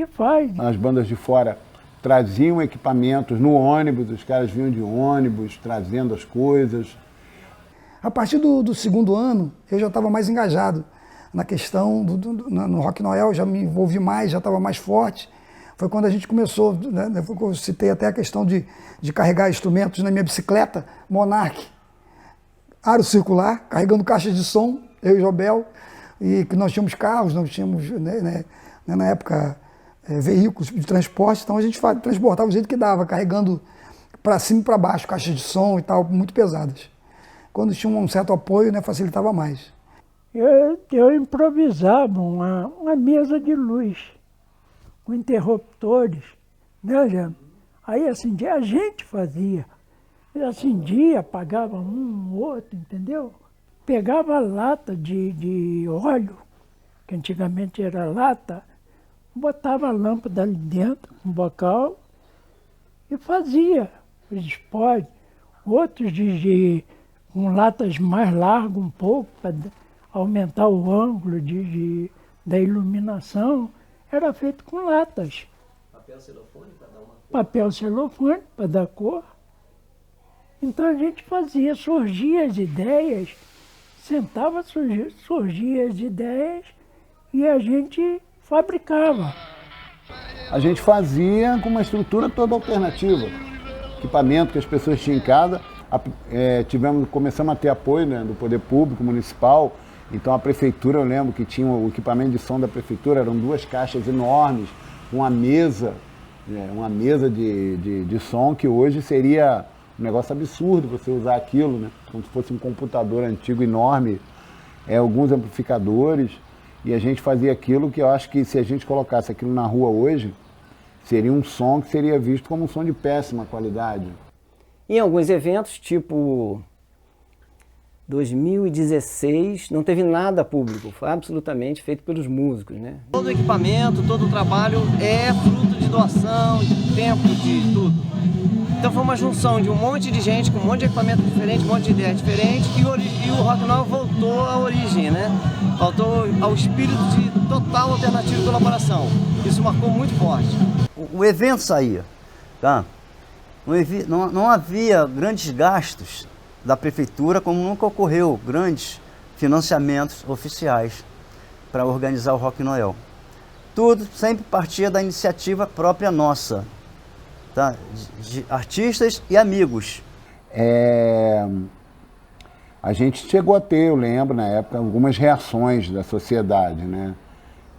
Speaker 10: faz.
Speaker 5: As bandas de fora traziam equipamentos no ônibus, os caras vinham de ônibus trazendo as coisas.
Speaker 7: A partir do segundo ano, eu já estava mais engajado na questão no Rock Noel, já me envolvi mais, já estava mais forte. Foi quando a gente começou, né, eu citei até a questão de carregar instrumentos na minha bicicleta, Monarch, aro circular, carregando caixas de som, eu e Jobel, e que nós tínhamos carros, nós tínhamos, na época, veículos de transporte, então a gente transportava do jeito que dava, carregando para cima e para baixo, caixas de som e tal, muito pesadas. Quando tinha um certo apoio, né, facilitava mais.
Speaker 10: Eu improvisava uma mesa de luz, com interruptores, né, Jean? Aí acendia, a gente fazia. Acendia, apagava um, outro, entendeu? Pegava lata de óleo, que antigamente era lata, botava a lâmpada ali dentro, no bocal, e fazia os spots. Outros com latas mais largas um pouco, para aumentar o ângulo da iluminação, era feito com latas.
Speaker 4: Papel celofane para dar uma cor.
Speaker 10: Papel celofane para dar cor. Então a gente fazia, surgia as ideias, sentava, surgia as ideias e a gente fabricava.
Speaker 5: A gente fazia com uma estrutura toda alternativa. Equipamento que as pessoas tinham em casa. Começamos a ter apoio, né, do poder público municipal. Então a prefeitura, eu lembro que tinha o equipamento de som da prefeitura, eram 2 caixas enormes, uma mesa de som, que hoje seria um negócio absurdo você usar aquilo, né? Como se fosse um computador antigo enorme, alguns amplificadores, e a gente fazia aquilo que eu acho que se a gente colocasse aquilo na rua hoje, seria um som que seria visto como um som de péssima qualidade.
Speaker 4: Em alguns eventos, tipo 2016, não teve nada público, foi absolutamente feito pelos músicos, né? Todo o equipamento, todo o trabalho é fruto de doação, de tempo, de tudo. Então foi uma junção de um monte de gente, com um monte de equipamento diferente, um monte de ideias diferentes, e o Rock Noel voltou à origem, né? Voltou ao espírito de total alternativa e colaboração. Isso marcou muito forte.
Speaker 2: O evento saía, tá? Não havia grandes gastos da prefeitura, como nunca ocorreu grandes financiamentos oficiais para organizar o Rock Noel. Tudo sempre partia da iniciativa própria nossa, tá? De artistas e amigos.
Speaker 5: A gente chegou a ter, eu lembro, na época, algumas reações da sociedade, né?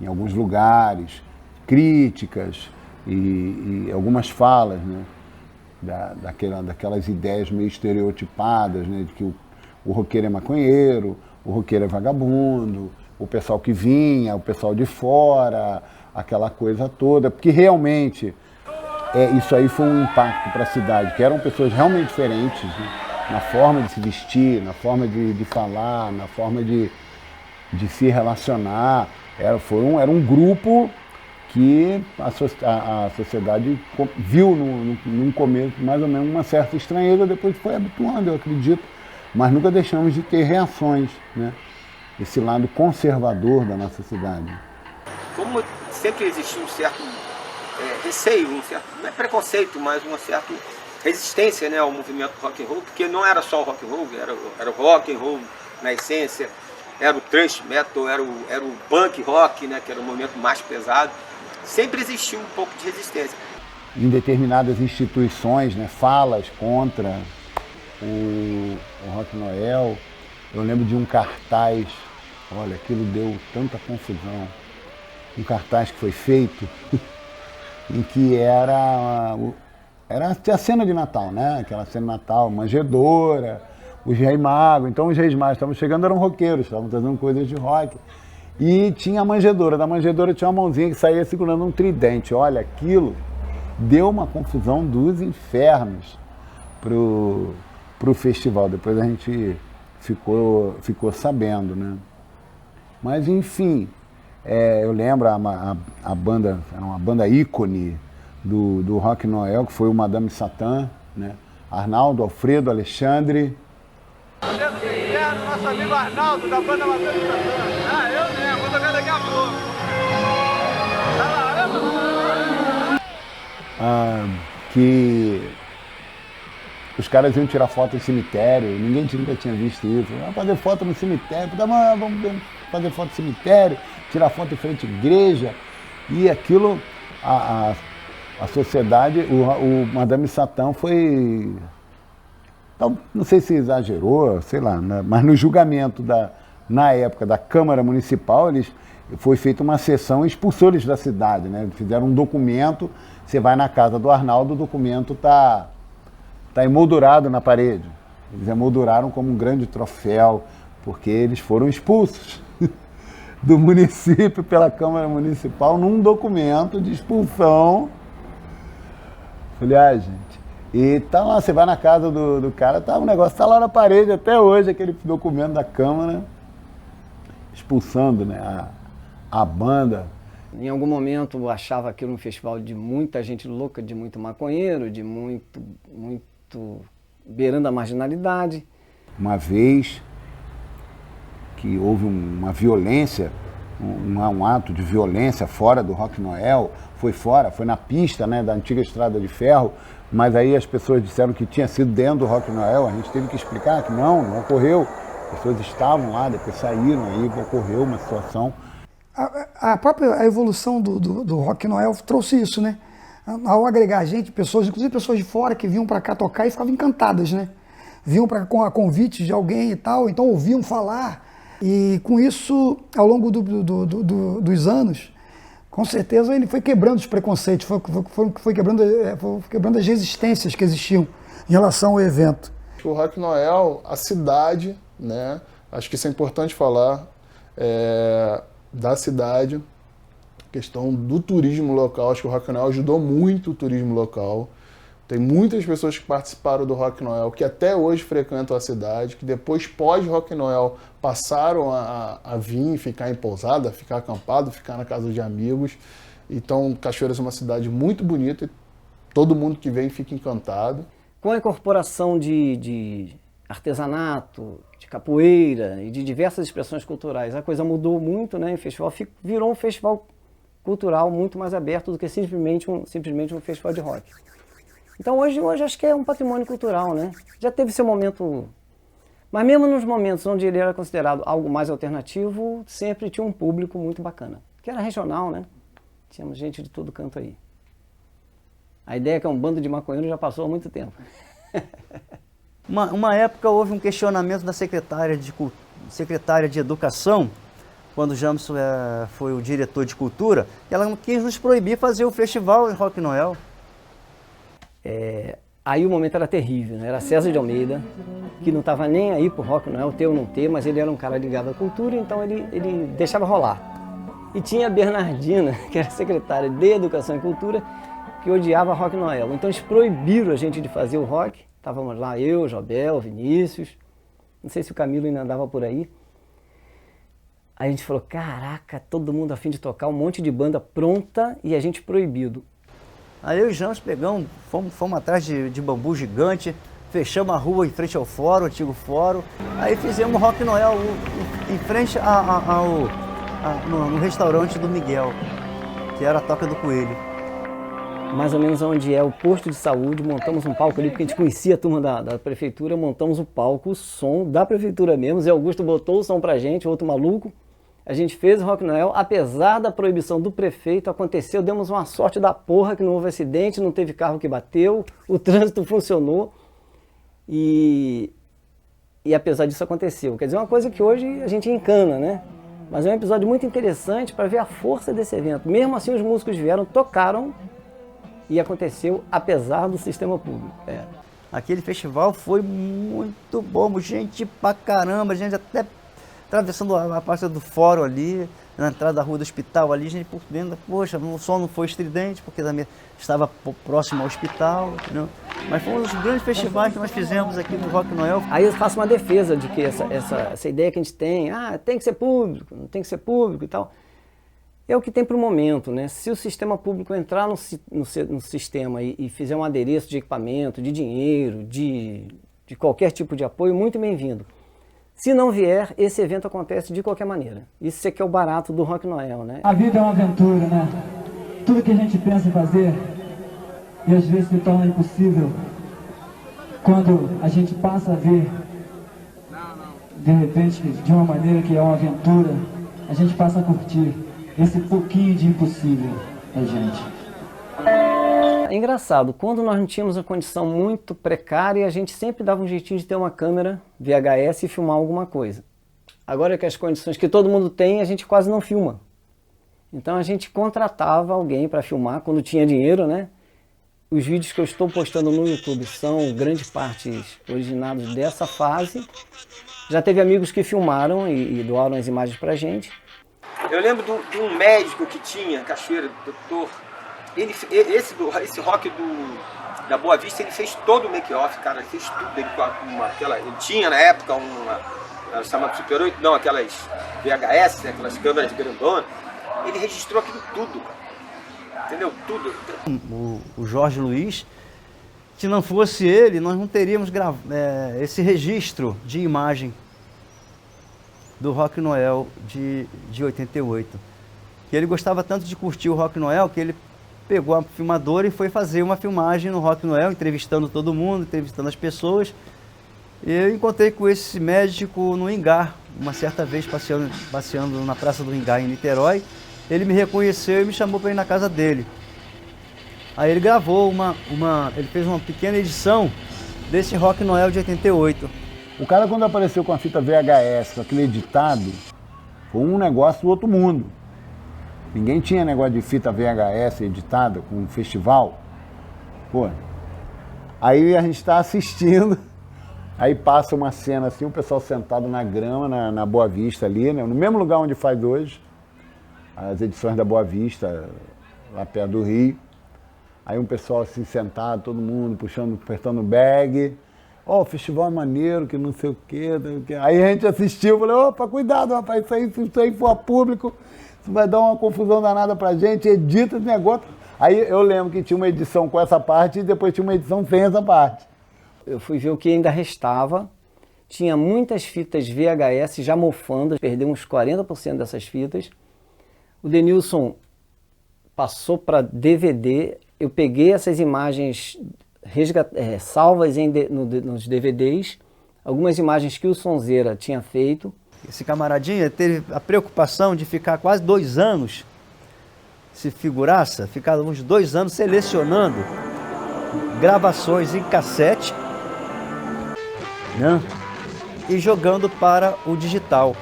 Speaker 5: Em alguns lugares, críticas e algumas falas, né? Daquelas ideias meio estereotipadas, né, de que o roqueiro é maconheiro, o roqueiro é vagabundo, o pessoal que vinha, o pessoal de fora, aquela coisa toda, porque realmente isso aí foi um impacto para a cidade, que eram pessoas realmente diferentes, né, na forma de se vestir, na forma de falar, na forma de se relacionar. Era um grupo que a sociedade viu num começo mais ou menos uma certa estranheza, depois foi habituando, eu acredito, mas nunca deixamos de ter reações, né? Esse lado conservador da nossa cidade.
Speaker 9: Como sempre existiu um certo receio, um certo, não é preconceito, mas uma certa resistência, né, ao movimento rock and roll, porque não era só o rock and roll, era o rock and roll na essência, era o thrash metal, era o punk rock, né, que era o movimento mais pesado. Sempre existiu um pouco de resistência.
Speaker 5: Em determinadas instituições, né, falas contra o Rock Noel. Eu lembro de um cartaz, olha, aquilo deu tanta confusão. Um cartaz que foi feito em que era a cena de Natal, né? Aquela cena de Natal, manjedoura, os Reis Magos. Então os Reis Magos estavam chegando, eram roqueiros, estavam trazendo coisas de rock. E tinha a manjedoura. Da manjedoura tinha uma mãozinha que saía segurando um tridente. Olha, aquilo deu uma confusão dos infernos pro festival. Depois a gente ficou sabendo, né? Mas enfim, eu lembro a banda, era uma banda ícone do Rock Noel, que foi o Madame Satã, né? Arnaldo, Alfredo, Alexandre.
Speaker 1: Nosso amigo Arnaldo, da banda Madame Satã. Eu mesmo, vou tocar daqui a pouco.
Speaker 5: Que os caras iam tirar foto no cemitério, ninguém nunca tinha visto isso. Vamos fazer foto no cemitério, vamos fazer foto no cemitério, tirar foto em frente à igreja. E aquilo, a sociedade, o Madame Satã foi, não sei se exagerou, sei lá, né? Mas no julgamento na época da Câmara Municipal, foi feita uma sessão e expulsou eles da cidade, né? Fizeram um documento, você vai na casa do Arnaldo, o documento tá emoldurado na parede. Eles emolduraram como um grande troféu, porque eles foram expulsos do município pela Câmara Municipal num documento de expulsão. Falei, gente, e tá lá, você vai na casa do cara, o negócio tá lá na parede até hoje, aquele documento da Câmara, expulsando, né, a banda.
Speaker 4: Em algum momento eu achava aquilo um festival de muita gente louca, de muito maconheiro, de muito beirando a marginalidade.
Speaker 5: Uma vez que houve uma violência, um ato de violência fora do Rock Noel, foi na pista, né, da antiga Estrada de Ferro, mas aí as pessoas disseram que tinha sido dentro do Rock Noel, a gente teve que explicar que não ocorreu. As pessoas estavam lá, depois saíram, aí ocorreu uma situação.
Speaker 7: A própria evolução do Rock Noel trouxe isso, né? Ao agregar gente, pessoas, inclusive pessoas de fora que vinham para cá tocar e ficavam encantadas, né? Vinham com a convite de alguém e tal, então ouviam falar. E com isso, ao longo dos anos, com certeza ele foi quebrando os preconceitos, foi quebrando as resistências que existiam em relação ao evento.
Speaker 17: O Rock Noel, a cidade, né? Acho que isso é importante falar, da cidade, questão do turismo local. Acho que o Rock Noel ajudou muito o turismo local. Tem muitas pessoas que participaram do Rock Noel que até hoje frequentam a cidade, que depois pós-Rock Noel passaram a vir, ficar em pousada, ficar acampado, ficar na casa de amigos. Então Cachoeiras é uma cidade muito bonita e todo mundo que vem fica encantado.
Speaker 4: Com a incorporação de artesanato, de capoeira e de diversas expressões culturais, a coisa mudou muito, né? O festival virou um festival cultural muito mais aberto do que simplesmente um festival de rock. Então hoje acho que é um patrimônio cultural, né? Já teve seu momento, mas mesmo nos momentos onde ele era considerado algo mais alternativo, sempre tinha um público muito bacana, que era regional, né? Tínhamos gente de todo canto aí. A ideia que é um bando de maconheiros já passou há muito tempo.
Speaker 2: Uma época houve um questionamento da secretária de Educação, quando o Jamson foi o diretor de Cultura, e ela quis nos proibir fazer o festival em Rock Noel.
Speaker 4: Aí o momento era terrível, né? Era César de Almeida, que não estava nem aí pro Rock Noel, ter ou não ter, mas ele era um cara ligado à cultura, então ele deixava rolar. E tinha a Bernardina, que era secretária de Educação e Cultura, que odiava Rock Noel. Então eles proibiram a gente de fazer o rock. Estávamos lá, eu, Jobel, Vinícius, não sei se o Camilo ainda andava por aí. Aí a gente falou, caraca, todo mundo a fim de tocar, um monte de banda pronta e a gente proibido.
Speaker 2: Aí eu e o Jans pegamos, fomos atrás de bambu gigante, fechamos a rua em frente ao fórum, o antigo fórum. Aí fizemos Rock Noel em frente no restaurante do Miguel. que era a Toca do Coelho.
Speaker 4: Mais ou menos onde é o posto de saúde, montamos um palco ali, porque a gente conhecia a turma da prefeitura, montamos o palco, o som da prefeitura mesmo, Zé Augusto botou o som pra gente, outro maluco. A gente fez o Rock Noel, apesar da proibição do prefeito, aconteceu, demos uma sorte da porra que não houve acidente, não teve carro que bateu, o trânsito funcionou e apesar disso aconteceu. Quer dizer, uma coisa que hoje a gente encana, né? Mas é um episódio muito interessante para ver a força desse evento. Mesmo assim, os músicos vieram, tocaram e aconteceu apesar do sistema público.
Speaker 2: Aquele festival foi muito bom, gente pra caramba, gente até atravessando a parte do fórum ali, na entrada da rua do hospital ali, gente por dentro, poxa, o som não foi estridente, porque também estava próximo ao hospital, entendeu? Mas foi um dos grandes festivais que nós fizemos aqui no Rock Noel.
Speaker 4: Aí eu faço uma defesa de que essa ideia que a gente tem, tem que ser público, não tem que ser público e tal, é o que tem para o momento, né? Se o sistema público entrar no sistema e fizer um adereço de equipamento, de dinheiro, de qualquer tipo de apoio, muito bem-vindo. Se não vier, esse evento acontece de qualquer maneira. Isso é que é o barato do Rock Noel, né?
Speaker 20: A vida é uma aventura, né? Tudo que a gente pensa em fazer e às vezes se torna impossível, quando a gente passa a ver, de repente, de uma maneira que é uma aventura, a gente passa a curtir esse pouquinho de impossível da gente.
Speaker 4: É engraçado, quando nós não tínhamos uma condição muito precária, a gente sempre dava um jeitinho de ter uma câmera VHS e filmar alguma coisa. Agora que as condições que todo mundo tem, a gente quase não filma. Então a gente contratava alguém para filmar quando tinha dinheiro, né? Os vídeos que eu estou postando no YouTube são grande parte originados dessa fase. Já teve amigos que filmaram e doaram as imagens pra gente.
Speaker 9: Eu lembro de um médico que tinha, Cachoeira, doutor. Esse rock da Boa Vista, ele fez todo o make-off, cara, ele fez tudo. Ele tinha na época ela chamava Super 8, não, aquelas VHS, né, aquelas câmeras grandonas. Ele registrou aquilo tudo, cara. Entendeu? Tudo.
Speaker 2: O Jorge Luiz, se não fosse ele, nós não teríamos esse registro de imagem do Rock Noel de 88. E ele gostava tanto de curtir o Rock Noel que ele pegou a filmadora e foi fazer uma filmagem no Rock Noel, entrevistando todo mundo, entrevistando as pessoas. E eu encontrei com esse médico no Engar, uma certa vez passeando na Praça do Engar, em Niterói. Ele me reconheceu e me chamou para ir na casa dele. Aí ele gravou ele fez uma pequena edição desse Rock Noel de 88.
Speaker 5: O cara, quando apareceu com a fita VHS, com aquele editado, foi um negócio do outro mundo. Ninguém tinha negócio de fita VHS editada com um festival. Pô. Aí a gente está assistindo, aí passa uma cena assim, o pessoal sentado na grama, na Boa Vista ali, né? No mesmo lugar onde faz hoje, as edições da Boa Vista, lá perto do Rio. Aí um pessoal assim sentado, todo mundo apertando bag. Ó, o festival é maneiro, que não sei o quê. Aí a gente assistiu, falei, opa, cuidado, rapaz, se isso aí for a público, isso vai dar uma confusão danada pra gente, edita esse negócio. Aí eu lembro que tinha uma edição com essa parte e depois tinha uma edição sem essa parte.
Speaker 4: Eu fui ver o que ainda restava. Tinha muitas fitas VHS já mofando, perdeu uns 40% dessas fitas. O Denilson passou para DVD. Eu peguei essas imagens salvas nos DVDs, algumas imagens que o Sonzeira tinha feito.
Speaker 2: Esse camaradinha teve a preocupação de ficar quase 2 anos, se figurasse, ficar uns 2 anos selecionando gravações em cassete, né, e jogando para o digital.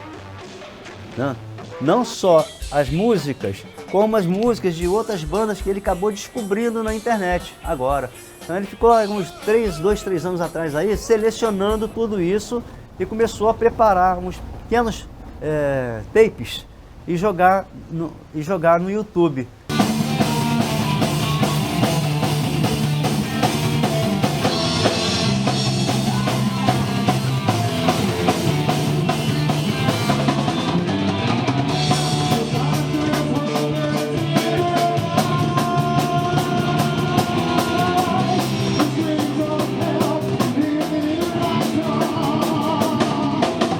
Speaker 2: Né? Não só as músicas, como as músicas de outras bandas que ele acabou descobrindo na internet agora. Então ele ficou uns 2, 3 anos atrás aí, selecionando tudo isso e começou a preparar uns pequenos tapes e jogar no YouTube.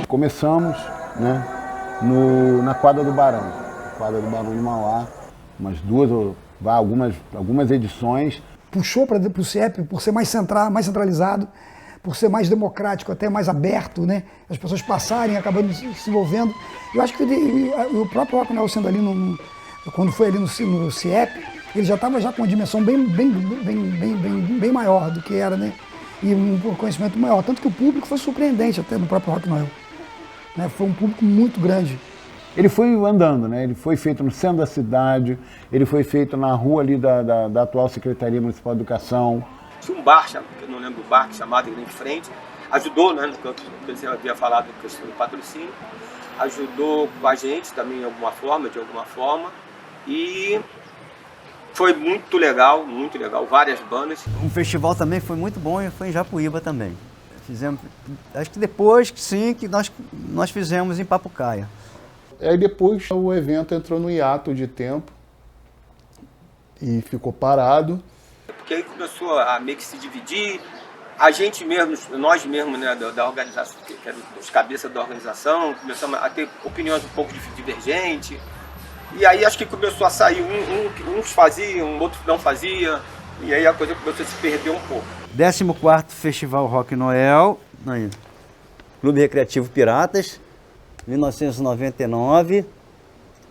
Speaker 5: Começamos, né, na quadra do Barão de Mauá. umas duas ou algumas edições.
Speaker 7: Puxou para o CIEP por ser mais centralizado, por ser mais democrático, até mais aberto, né? As pessoas passarem, acabando se envolvendo. Eu acho que o próprio Rock Noel sendo ali, quando foi ali no CIEP, ele já estava com uma dimensão bem maior do que era, né? E um conhecimento maior. Tanto que o público foi surpreendente até no próprio Rock Noel. Né? Foi um público muito grande.
Speaker 5: Ele foi andando, né? Ele foi feito no centro da cidade, ele foi feito na rua ali da atual Secretaria Municipal de Educação.
Speaker 9: Tinha um bar, que eu não lembro do bar, chamado ali em frente, ajudou, né, no que eu havia falado da questão do patrocínio, ajudou com a gente também de alguma forma, e foi muito legal, várias bandas.
Speaker 2: O festival também foi muito bom e foi em Japuíba também. Fizemos, acho que depois, sim, que nós fizemos em Papucaia.
Speaker 17: Aí depois o evento entrou no hiato de tempo e ficou parado.
Speaker 9: Porque aí começou a meio que se dividir, a gente mesmo, nós mesmos, né, da organização, que eram os cabeças da organização, começamos a ter opiniões um pouco divergentes, e aí acho que começou a sair, uns faziam, outros não faziam, e aí a coisa começou a se perder um pouco.
Speaker 2: 14º Festival Rock Noel, aí, Clube Recreativo Piratas, 1999,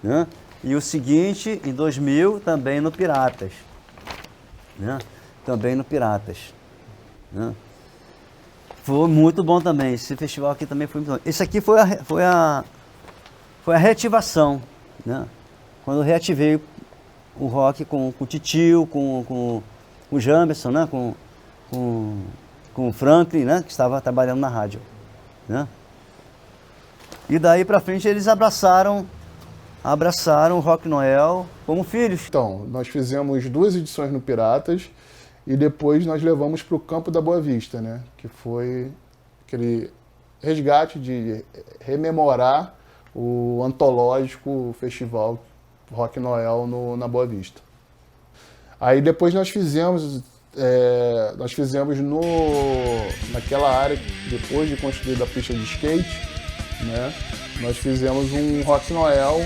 Speaker 2: né? E o seguinte, em 2000, também no Piratas. Né? Também no Piratas. Né? Foi muito bom também, esse festival aqui também foi muito bom. Esse aqui foi a reativação, né? Quando eu reativei o rock com o Titio, com o Jamerson, né? com o Franklin, né? Que estava trabalhando na rádio. Né? E daí pra frente eles abraçaram o Rock Noel como filhos.
Speaker 17: Então, nós fizemos 2 edições no Piratas e depois nós levamos para o Campo da Boa Vista, né? Que foi aquele resgate de rememorar o antológico festival Rock Noel na Boa Vista. Aí depois nós fizemos naquela área, depois de construir a pista de skate, né? Nós fizemos um Rock Noel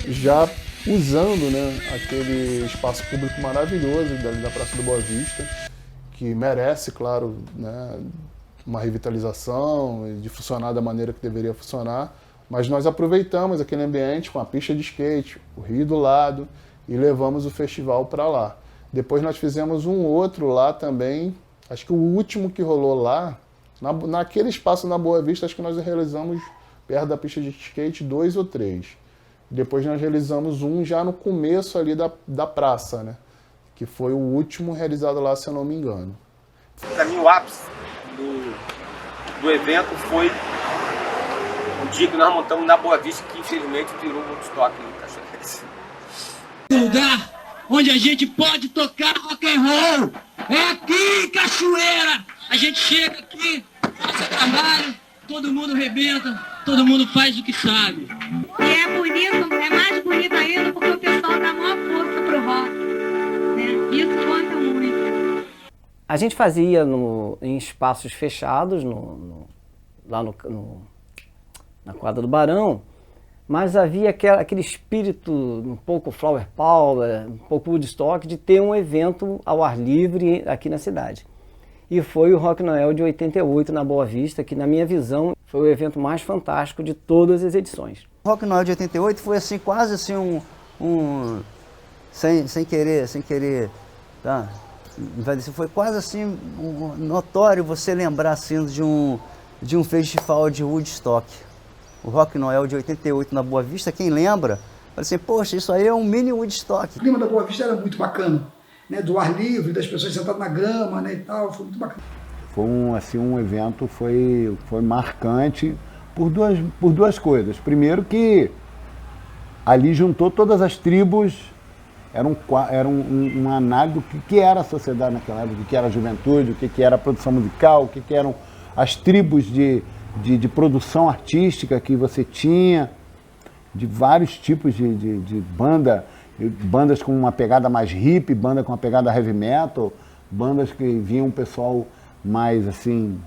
Speaker 17: já usando, né, aquele espaço público maravilhoso da Praça da Boa Vista, que merece, claro, né, uma revitalização e de funcionar da maneira que deveria funcionar, mas nós aproveitamos aquele ambiente com a pista de skate, o rio do lado, e levamos o festival para lá. Depois nós fizemos um outro lá também, acho que o último que rolou lá, naquele espaço na Boa Vista, acho que nós realizamos perto da pista de skate 2 ou 3. Depois nós realizamos um já no começo ali da praça, né? Que foi o último realizado lá, se eu não me engano.
Speaker 9: Para mim o ápice do evento foi o dia que nós montamos na Boa Vista, que infelizmente virou um Woodstock em Cachoeirense.
Speaker 15: Lugar onde a gente pode tocar rock and roll é aqui em Cachoeira. A gente chega aqui, faz o trabalho, todo mundo rebenta, todo mundo faz o que sabe.
Speaker 11: E é bonito, é mais bonito ainda porque o pessoal dá maior força pro rock. Né? Isso conta muito.
Speaker 4: A gente fazia em espaços fechados, lá na quadra do Barão, mas havia aquele espírito um pouco flower power, um pouco Woodstock, de ter um evento ao ar livre aqui na cidade. E foi o Rock Noel de 88 na Boa Vista, que na minha visão foi o evento mais fantástico de todas as edições.
Speaker 2: O Rock Noel de 88 foi assim, quase assim sem querer, tá? Foi quase assim notório você lembrar assim de um festival de Woodstock. O Rock Noel de 88 na Boa Vista, quem lembra, fala assim, poxa, isso aí é um mini Woodstock.
Speaker 7: O clima da Boa Vista era muito bacana, né? Do ar livre, das pessoas sentadas na grama, né, e tal, foi muito bacana.
Speaker 5: Foi um evento, foi marcante por duas coisas. Primeiro que ali juntou todas as tribos, era uma análise do que era a sociedade naquela época, o que era a juventude, o que era a produção musical, o que eram as tribos de produção artística que você tinha, de vários tipos de bandas com uma pegada mais hippie, banda com uma pegada heavy metal, bandas que vinham um pessoal mais assim...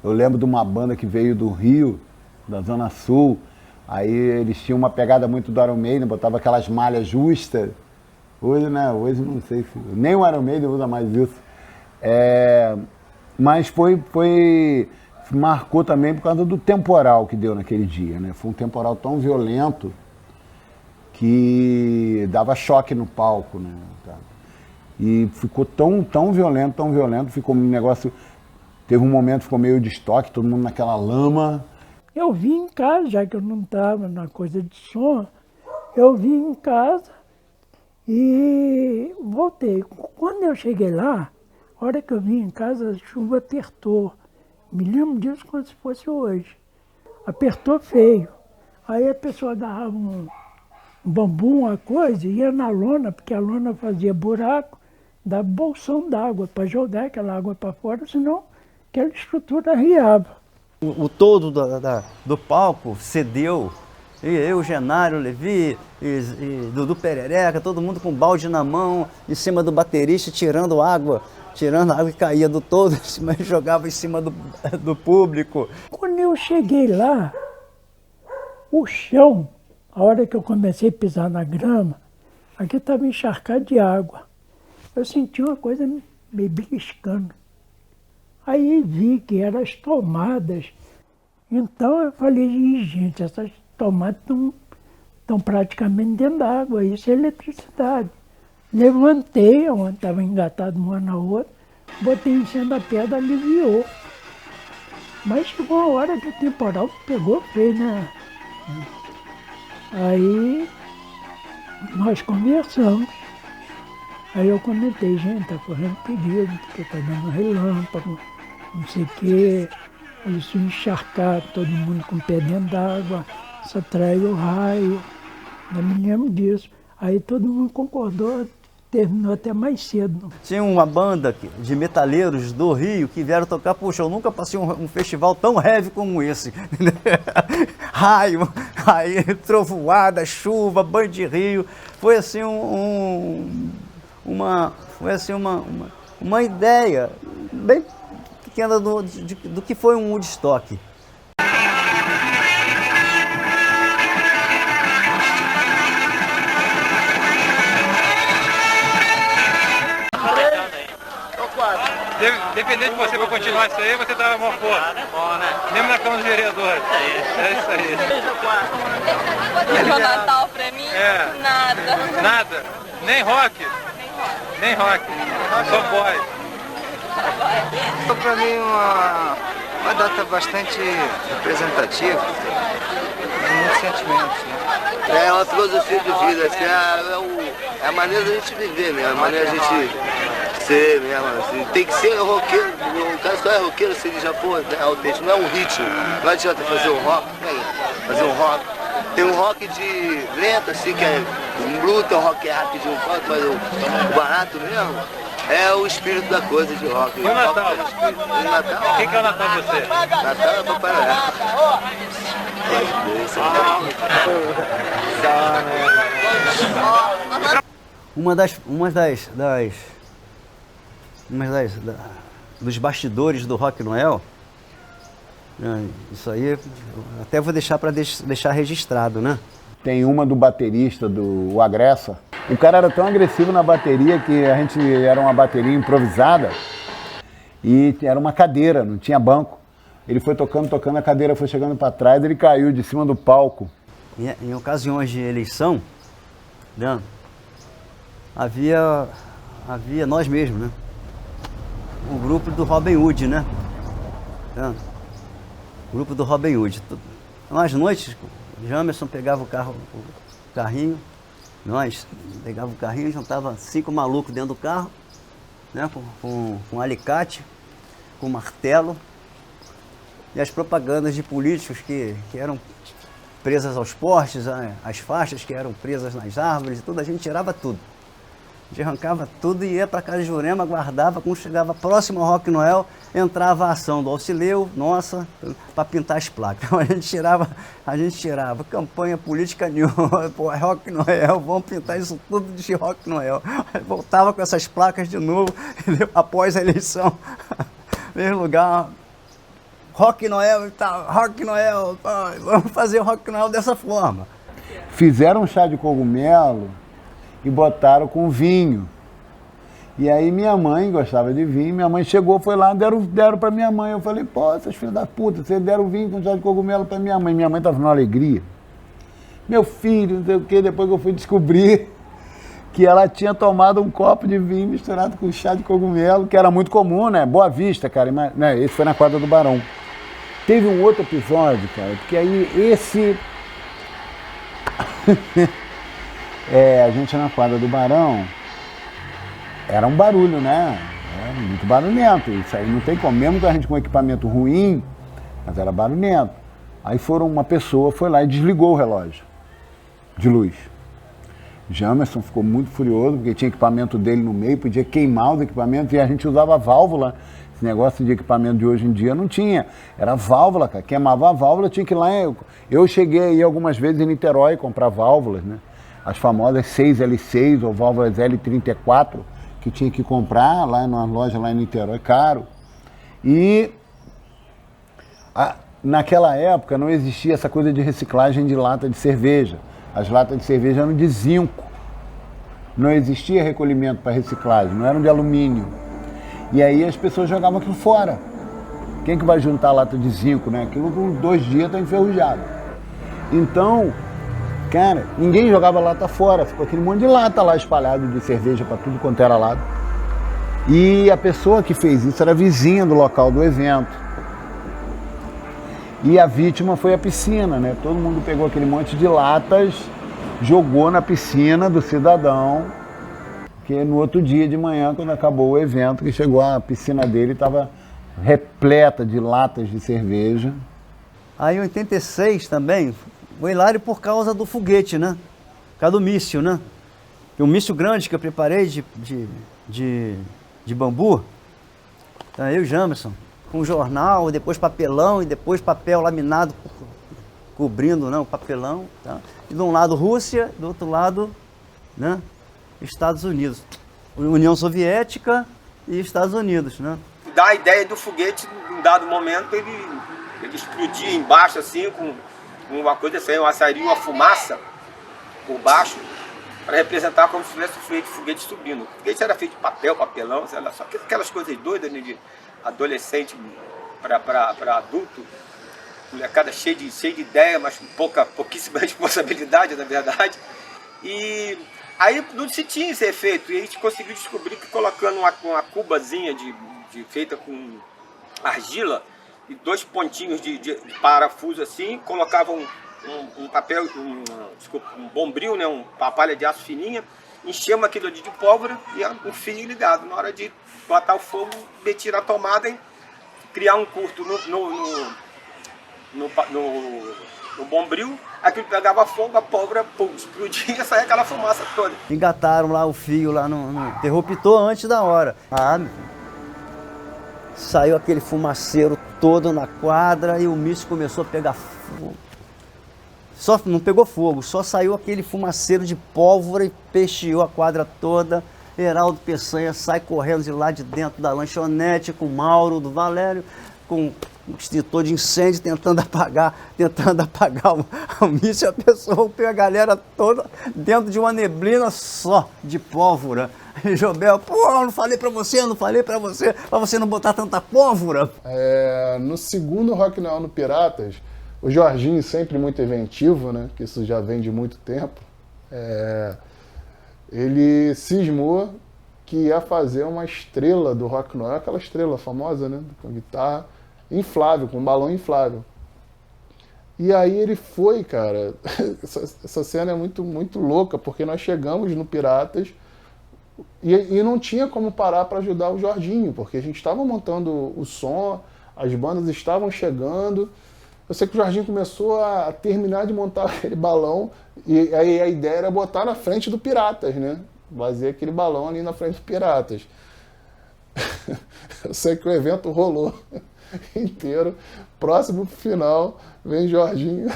Speaker 5: Eu lembro de uma banda que veio do Rio, da Zona Sul, Aí eles tinham uma pegada muito do Iron Maiden, botava aquelas malhas justas. Hoje, né? Hoje não sei se... Nem o Iron Maiden usa mais isso. Mas marcou também por causa do temporal que deu naquele dia, né? Foi um temporal tão violento que dava choque no palco, né? E ficou tão violento, ficou um negócio... Teve um momento que ficou meio de estoque, todo mundo naquela lama.
Speaker 10: Eu vim em casa, já que eu não estava na coisa de som, eu vim em casa e voltei. Quando eu cheguei lá, a hora que eu vim em casa, a chuva apertou. Me lembro disso como se fosse hoje. Apertou feio. Aí a pessoa agarrava um bambu, uma coisa, e ia na lona, porque a lona fazia buraco, dava bolsão d'água para jogar aquela água para fora, senão aquela estrutura riava.
Speaker 2: O todo do palco cedeu, e eu, Genário, Levi, e Dudu Perereca, todo mundo com balde na mão, em cima do baterista, tirando água que caía do todo, mas jogava em cima do público.
Speaker 10: Quando eu cheguei lá, o chão, a hora que eu comecei a pisar na grama, aqui estava encharcado de água. Eu senti uma coisa me beliscando. Aí vi que eram as tomadas. Então eu falei, gente, essas tomadas estão praticamente dentro d'água, isso é eletricidade. Levantei, onde estava engatado uma na outra, botei em cima da pedra, aliviou. Mas chegou uma hora que o temporal pegou feio, né? Aí nós conversamos. Aí eu comentei, gente, tá correndo perigo, porque tá dando relâmpago, não sei o quê. Isso encharcar, todo mundo com o pé dentro d'água, isso atrai o raio. Eu me lembro disso. Aí todo mundo concordou, terminou até mais cedo.
Speaker 2: Tinha uma banda de metaleiros do Rio que vieram tocar, poxa, eu nunca passei um festival tão heavy como esse. Raio, trovoada, chuva, banho de rio. Foi assim uma ideia bem pequena do que foi um Woodstock.
Speaker 3: Dependendo de você para continuar isso aí, você dá uma força. Bom, né? Mesmo na Câmara dos Vereadores. É isso aí.
Speaker 21: O Natal pra mim, nada.
Speaker 3: Nada? Nem rock? Nem rock. Só boy.
Speaker 22: Para mim uma data bastante representativa, de muitos sentimentos. Né?
Speaker 23: É uma filosofia de vida, assim, é a maneira da gente viver mesmo, a maneira da gente ser mesmo, assim. Tem que ser roqueiro, o cara só é roqueiro se ele já for autêntico, não é um ritmo, não adianta fazer um rock, Tem um rock de lento, assim, que é um blues, tem um rock que é rapidinho, pode fazer o barato mesmo. É o espírito da coisa de rock.
Speaker 3: E o Natal?
Speaker 23: O Natal?
Speaker 3: O que é o Natal pra você?
Speaker 23: Natal é Papai
Speaker 2: Noel. Dos bastidores do Rock Noel, isso aí eu até vou deixar para deixar registrado, né?
Speaker 5: Tem uma do baterista, do Agressa. O cara era tão agressivo na bateria que a gente era uma bateria improvisada e era uma cadeira, não tinha banco. Ele foi tocando, a cadeira foi chegando para trás, ele caiu de cima do palco.
Speaker 2: Em ocasiões de eleição, né, havia nós mesmos, né? O grupo do Robin Hood, né? O grupo do Robin Hood. Nas noites, o Jamerson pegava o carrinho, nós pegava o carrinho, juntava 5 malucos dentro do carro, né? Com alicate, com martelo, e as propagandas de políticos que eram presas aos postes, as faixas que eram presas nas árvores, e tudo, a gente tirava tudo. A gente arrancava tudo e ia para casa de Jurema, guardava, quando chegava próximo ao Rock Noel, entrava a ação do Auxileu, nossa, para pintar as placas. Então a gente tirava campanha política nenhuma, pô, Rock Noel, vamos pintar isso tudo de Rock Noel. Voltava com essas placas de novo, após a eleição, mesmo lugar, Rock Noel e tal, Rock Noel, vamos fazer o Rock Noel dessa forma.
Speaker 5: Fizeram um chá de cogumelo e botaram com vinho. E aí minha mãe gostava de vinho, minha mãe chegou, foi lá, deram pra minha mãe. Eu falei, pô, essas filhas da puta, vocês deram vinho com chá de cogumelo pra minha mãe. Minha mãe tava numa alegria. Meu filho, não sei o quê, depois que eu fui descobrir que ela tinha tomado um copo de vinho misturado com chá de cogumelo, que era muito comum, né? Boa Vista, cara, né? Esse foi na quadra do Barão. Teve um outro episódio, cara, porque aí esse... a gente na quadra do Barão, era um barulho, né? Era muito barulhento, isso aí não tem como, mesmo que a gente com equipamento ruim, mas era barulhento. Aí uma pessoa foi lá e desligou o relógio de luz. Jamerson ficou muito furioso, porque tinha equipamento dele no meio, podia queimar os equipamentos, e a gente usava válvula. Esse negócio de equipamento de hoje em dia não tinha. Era válvula, cara. Queimava a válvula, tinha que ir lá. Eu cheguei aí algumas vezes em Niterói comprar válvulas, né? As famosas 6L6 ou válvulas L34, que tinha que comprar lá numa loja lá em Niterói, caro. E naquela época não existia essa coisa de reciclagem de lata de cerveja. As latas de cerveja eram de zinco. Não existia recolhimento para reciclagem, não eram de alumínio. E aí as pessoas jogavam aquilo fora. Quem que vai juntar a lata de zinco, né? Aquilo com 2 dias está enferrujado. Então, cara, ninguém jogava lata fora. Ficou aquele monte de lata lá espalhado de cerveja para tudo quanto era lado. E a pessoa que fez isso era vizinha do local do evento. E a vítima foi a piscina, né? Todo mundo pegou aquele monte de latas, jogou na piscina do cidadão, que no outro dia de manhã, quando acabou o evento, que chegou a piscina dele, estava repleta de latas de cerveja.
Speaker 2: Aí em 86 também, o hilário por causa do foguete, né? Por causa do míssil, né? Um míssil grande que eu preparei de bambu. Então eu e o Jamerson, com jornal, depois papelão e depois papel laminado cobrindo, né, o papelão. Tá? E de um lado Rússia, do outro lado, né, Estados Unidos. União Soviética e Estados Unidos, né?
Speaker 9: Dá a ideia do foguete, em um dado momento, ele explodia embaixo, assim, com uma coisa assim, uma fumaça por baixo, para representar como se tivesse um foguete subindo. O foguete era feito de papel, papelão, sei lá, só que aquelas coisas doidas, né, de adolescente para adulto, molecada cheia de ideia, mas com pouquíssima responsabilidade, na verdade. E aí não se tinha esse efeito, e a gente conseguiu descobrir que colocando uma cubazinha feita com argila e 2 pontinhos de parafuso assim, colocava um papel, um bombril, né, uma palha de aço fininha, enchemos aquilo de pólvora e um fio ligado. Na hora de botar o fogo, meter na tomada e criar um curto no bombril, aquilo pegava fogo, a pólvora explodia e saía aquela fumaça toda.
Speaker 2: Engataram lá o fio lá no interruptor antes da hora. Saiu aquele fumaceiro todo na quadra e o míssil começou a pegar fogo. Só não pegou fogo, só saiu aquele fumaceiro de pólvora e peixeou a quadra toda. Heraldo Peçanha sai correndo de lá de dentro da lanchonete com o Mauro do Valério, com um extintor de incêndio tentando apagar o míssil. A pessoa pegou a galera toda dentro de uma neblina só de pólvora. E Jobel, pô, eu não falei pra você, pra você não botar tanta pólvora.
Speaker 17: No segundo Rock Noel no Piratas, o Jorginho, sempre muito inventivo, né, que isso já vem de muito tempo, ele cismou que ia fazer uma estrela do Rock Noel, aquela estrela famosa, né, com guitarra inflável, com um balão inflável. E aí ele foi, cara, essa cena é muito, muito louca, porque nós chegamos no Piratas e não tinha como parar para ajudar o Jorginho, porque a gente estava montando o som, as bandas estavam chegando. Eu sei que o Jorginho começou a terminar de montar aquele balão e aí a ideia era botar na frente do Piratas, né? Fazer aquele balão ali na frente do Piratas. Eu sei que o evento rolou inteiro. Próximo pro final, vem Jorginho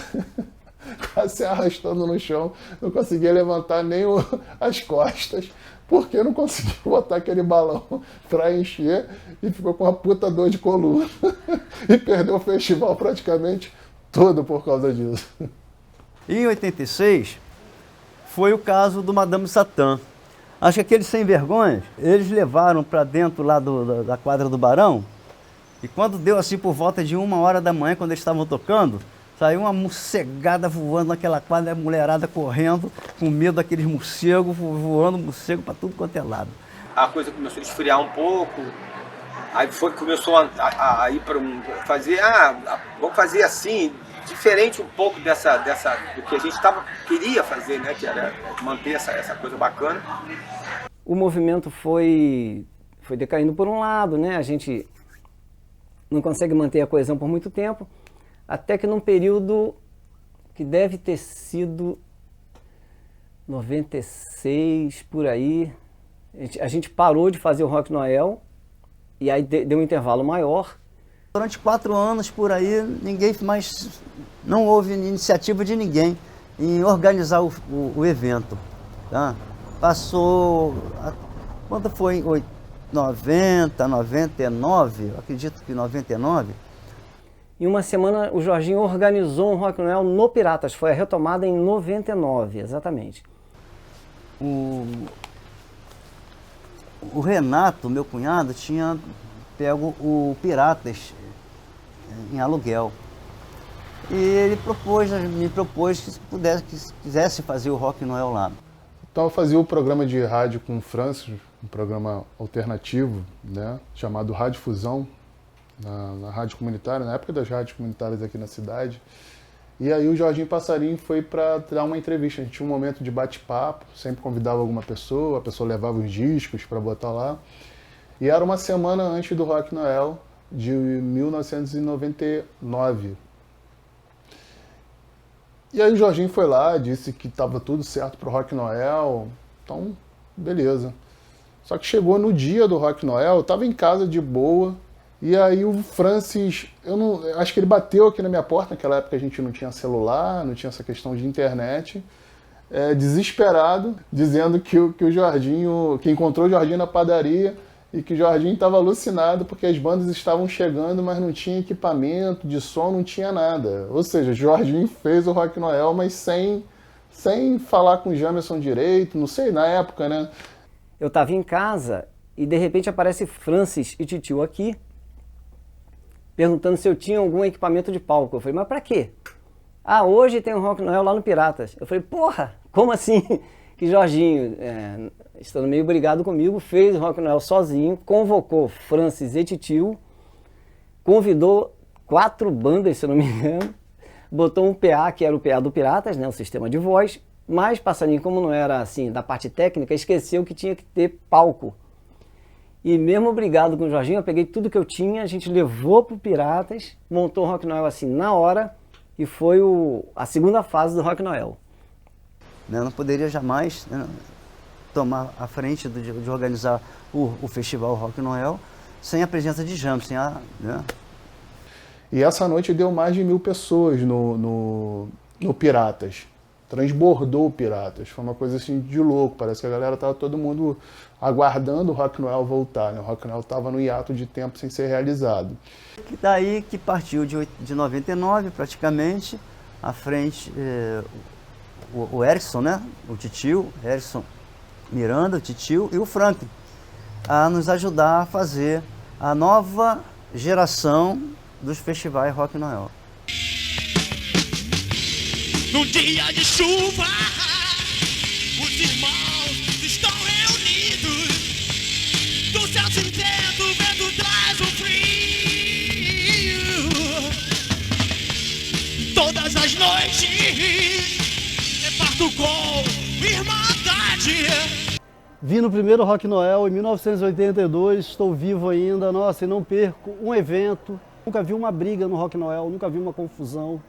Speaker 17: quase se arrastando no chão. Não conseguia levantar nem as costas, porque não conseguiu botar aquele balão para encher e ficou com uma puta dor de coluna. e perdeu o festival praticamente todo por causa disso.
Speaker 2: Em 86, foi o caso do Madame Satã. Acho que aqueles sem vergonhas, eles levaram para dentro lá da quadra do Barão, e quando deu assim por volta de 1h da manhã, quando eles estavam tocando, saiu uma morcegada voando naquela quadra, a mulherada correndo, com medo daqueles morcegos, voando morcego para tudo quanto é lado.
Speaker 9: A coisa começou a esfriar um pouco, aí começou a ir para fazer, vamos fazer assim, diferente um pouco do que a gente queria fazer, né, que era manter essa coisa bacana.
Speaker 4: O movimento foi decaindo por um lado, né, a gente não consegue manter a coesão por muito tempo, até que num período que deve ter sido 96, por aí, a gente parou de fazer o Rock Noel, e aí deu um intervalo maior.
Speaker 2: Durante 4 anos, por aí, não houve iniciativa de ninguém em organizar o evento. Tá? Passou, quando foi em 90, 99, acredito que 99.
Speaker 4: Em uma semana o Jorginho organizou um Rock Noel no Piratas, foi a retomada em 99, exatamente.
Speaker 2: O Renato, meu cunhado, tinha pego o Piratas em aluguel. E ele me propôs que quisesse fazer o Rock Noel lá.
Speaker 17: Então eu fazia o programa de rádio com o Francis, um programa alternativo, né, chamado Rádio Fusão, na rádio comunitária, na época das rádios comunitárias aqui na cidade. E aí o Jorginho Passarinho foi para dar uma entrevista. A gente tinha um momento de bate-papo, sempre convidava alguma pessoa, a pessoa levava os discos para botar lá. E era uma semana antes do Rock Noel, de 1999. E aí o Jorginho foi lá, disse que estava tudo certo para o Rock Noel, então beleza. Só que chegou no dia do Rock Noel, eu estava em casa de boa, e aí o Francis, acho que ele bateu aqui na minha porta, naquela época a gente não tinha celular, não tinha essa questão de internet, desesperado, dizendo que o Jorginho, que encontrou o Jorginho na padaria, e que o Jorginho estava alucinado porque as bandas estavam chegando, mas não tinha equipamento de som, não tinha nada. Ou seja, o Jorginho fez o Rock Noel, mas sem falar com o Jamerson direito, não sei, na época, né?
Speaker 4: Eu estava em casa e de repente aparece Francis e Titio aqui, perguntando se eu tinha algum equipamento de palco. Eu falei, mas pra quê? Hoje tem um Rock Noel lá no Piratas. Eu falei, porra, como assim? Que Jorginho, estando meio brigado comigo, fez o Rock Noel sozinho, convocou Francis e Titio, convidou 4 bandas, se eu não me engano, botou um PA, que era o PA do Piratas, né, o sistema de voz, mas Passarinho, como não era assim da parte técnica, esqueceu que tinha que ter palco. E mesmo brigado com o Jorginho, eu peguei tudo que eu tinha, a gente levou pro Piratas, montou o Rock Noel assim na hora, e foi a segunda fase do Rock Noel.
Speaker 2: Eu não poderia jamais tomar a frente de organizar o festival Rock Noel sem a presença de Jamerson. Né?
Speaker 17: E essa noite deu mais de 1000 pessoas no Piratas. Transbordou o Piratas. Foi uma coisa assim de louco. Parece que a galera estava todo mundo aguardando o Rock Noel voltar. Né? O Rock Noel estava no hiato de tempo sem ser realizado.
Speaker 2: Daí que partiu de 99 praticamente, à frente o Erickson, né? O Titio, Erickson Miranda, o Titio e o Franklin, a nos ajudar a fazer a nova geração dos festivais Rock Noel.
Speaker 16: Num dia de chuva, os irmãos estão reunidos. Do céu sem teto, o vento traz um frio. Todas as noites, reparto com irmandade.
Speaker 6: Vi no primeiro Rock Noel em 1982, estou vivo ainda, nossa, e não perco um evento. Nunca vi uma briga no Rock Noel, nunca vi uma confusão.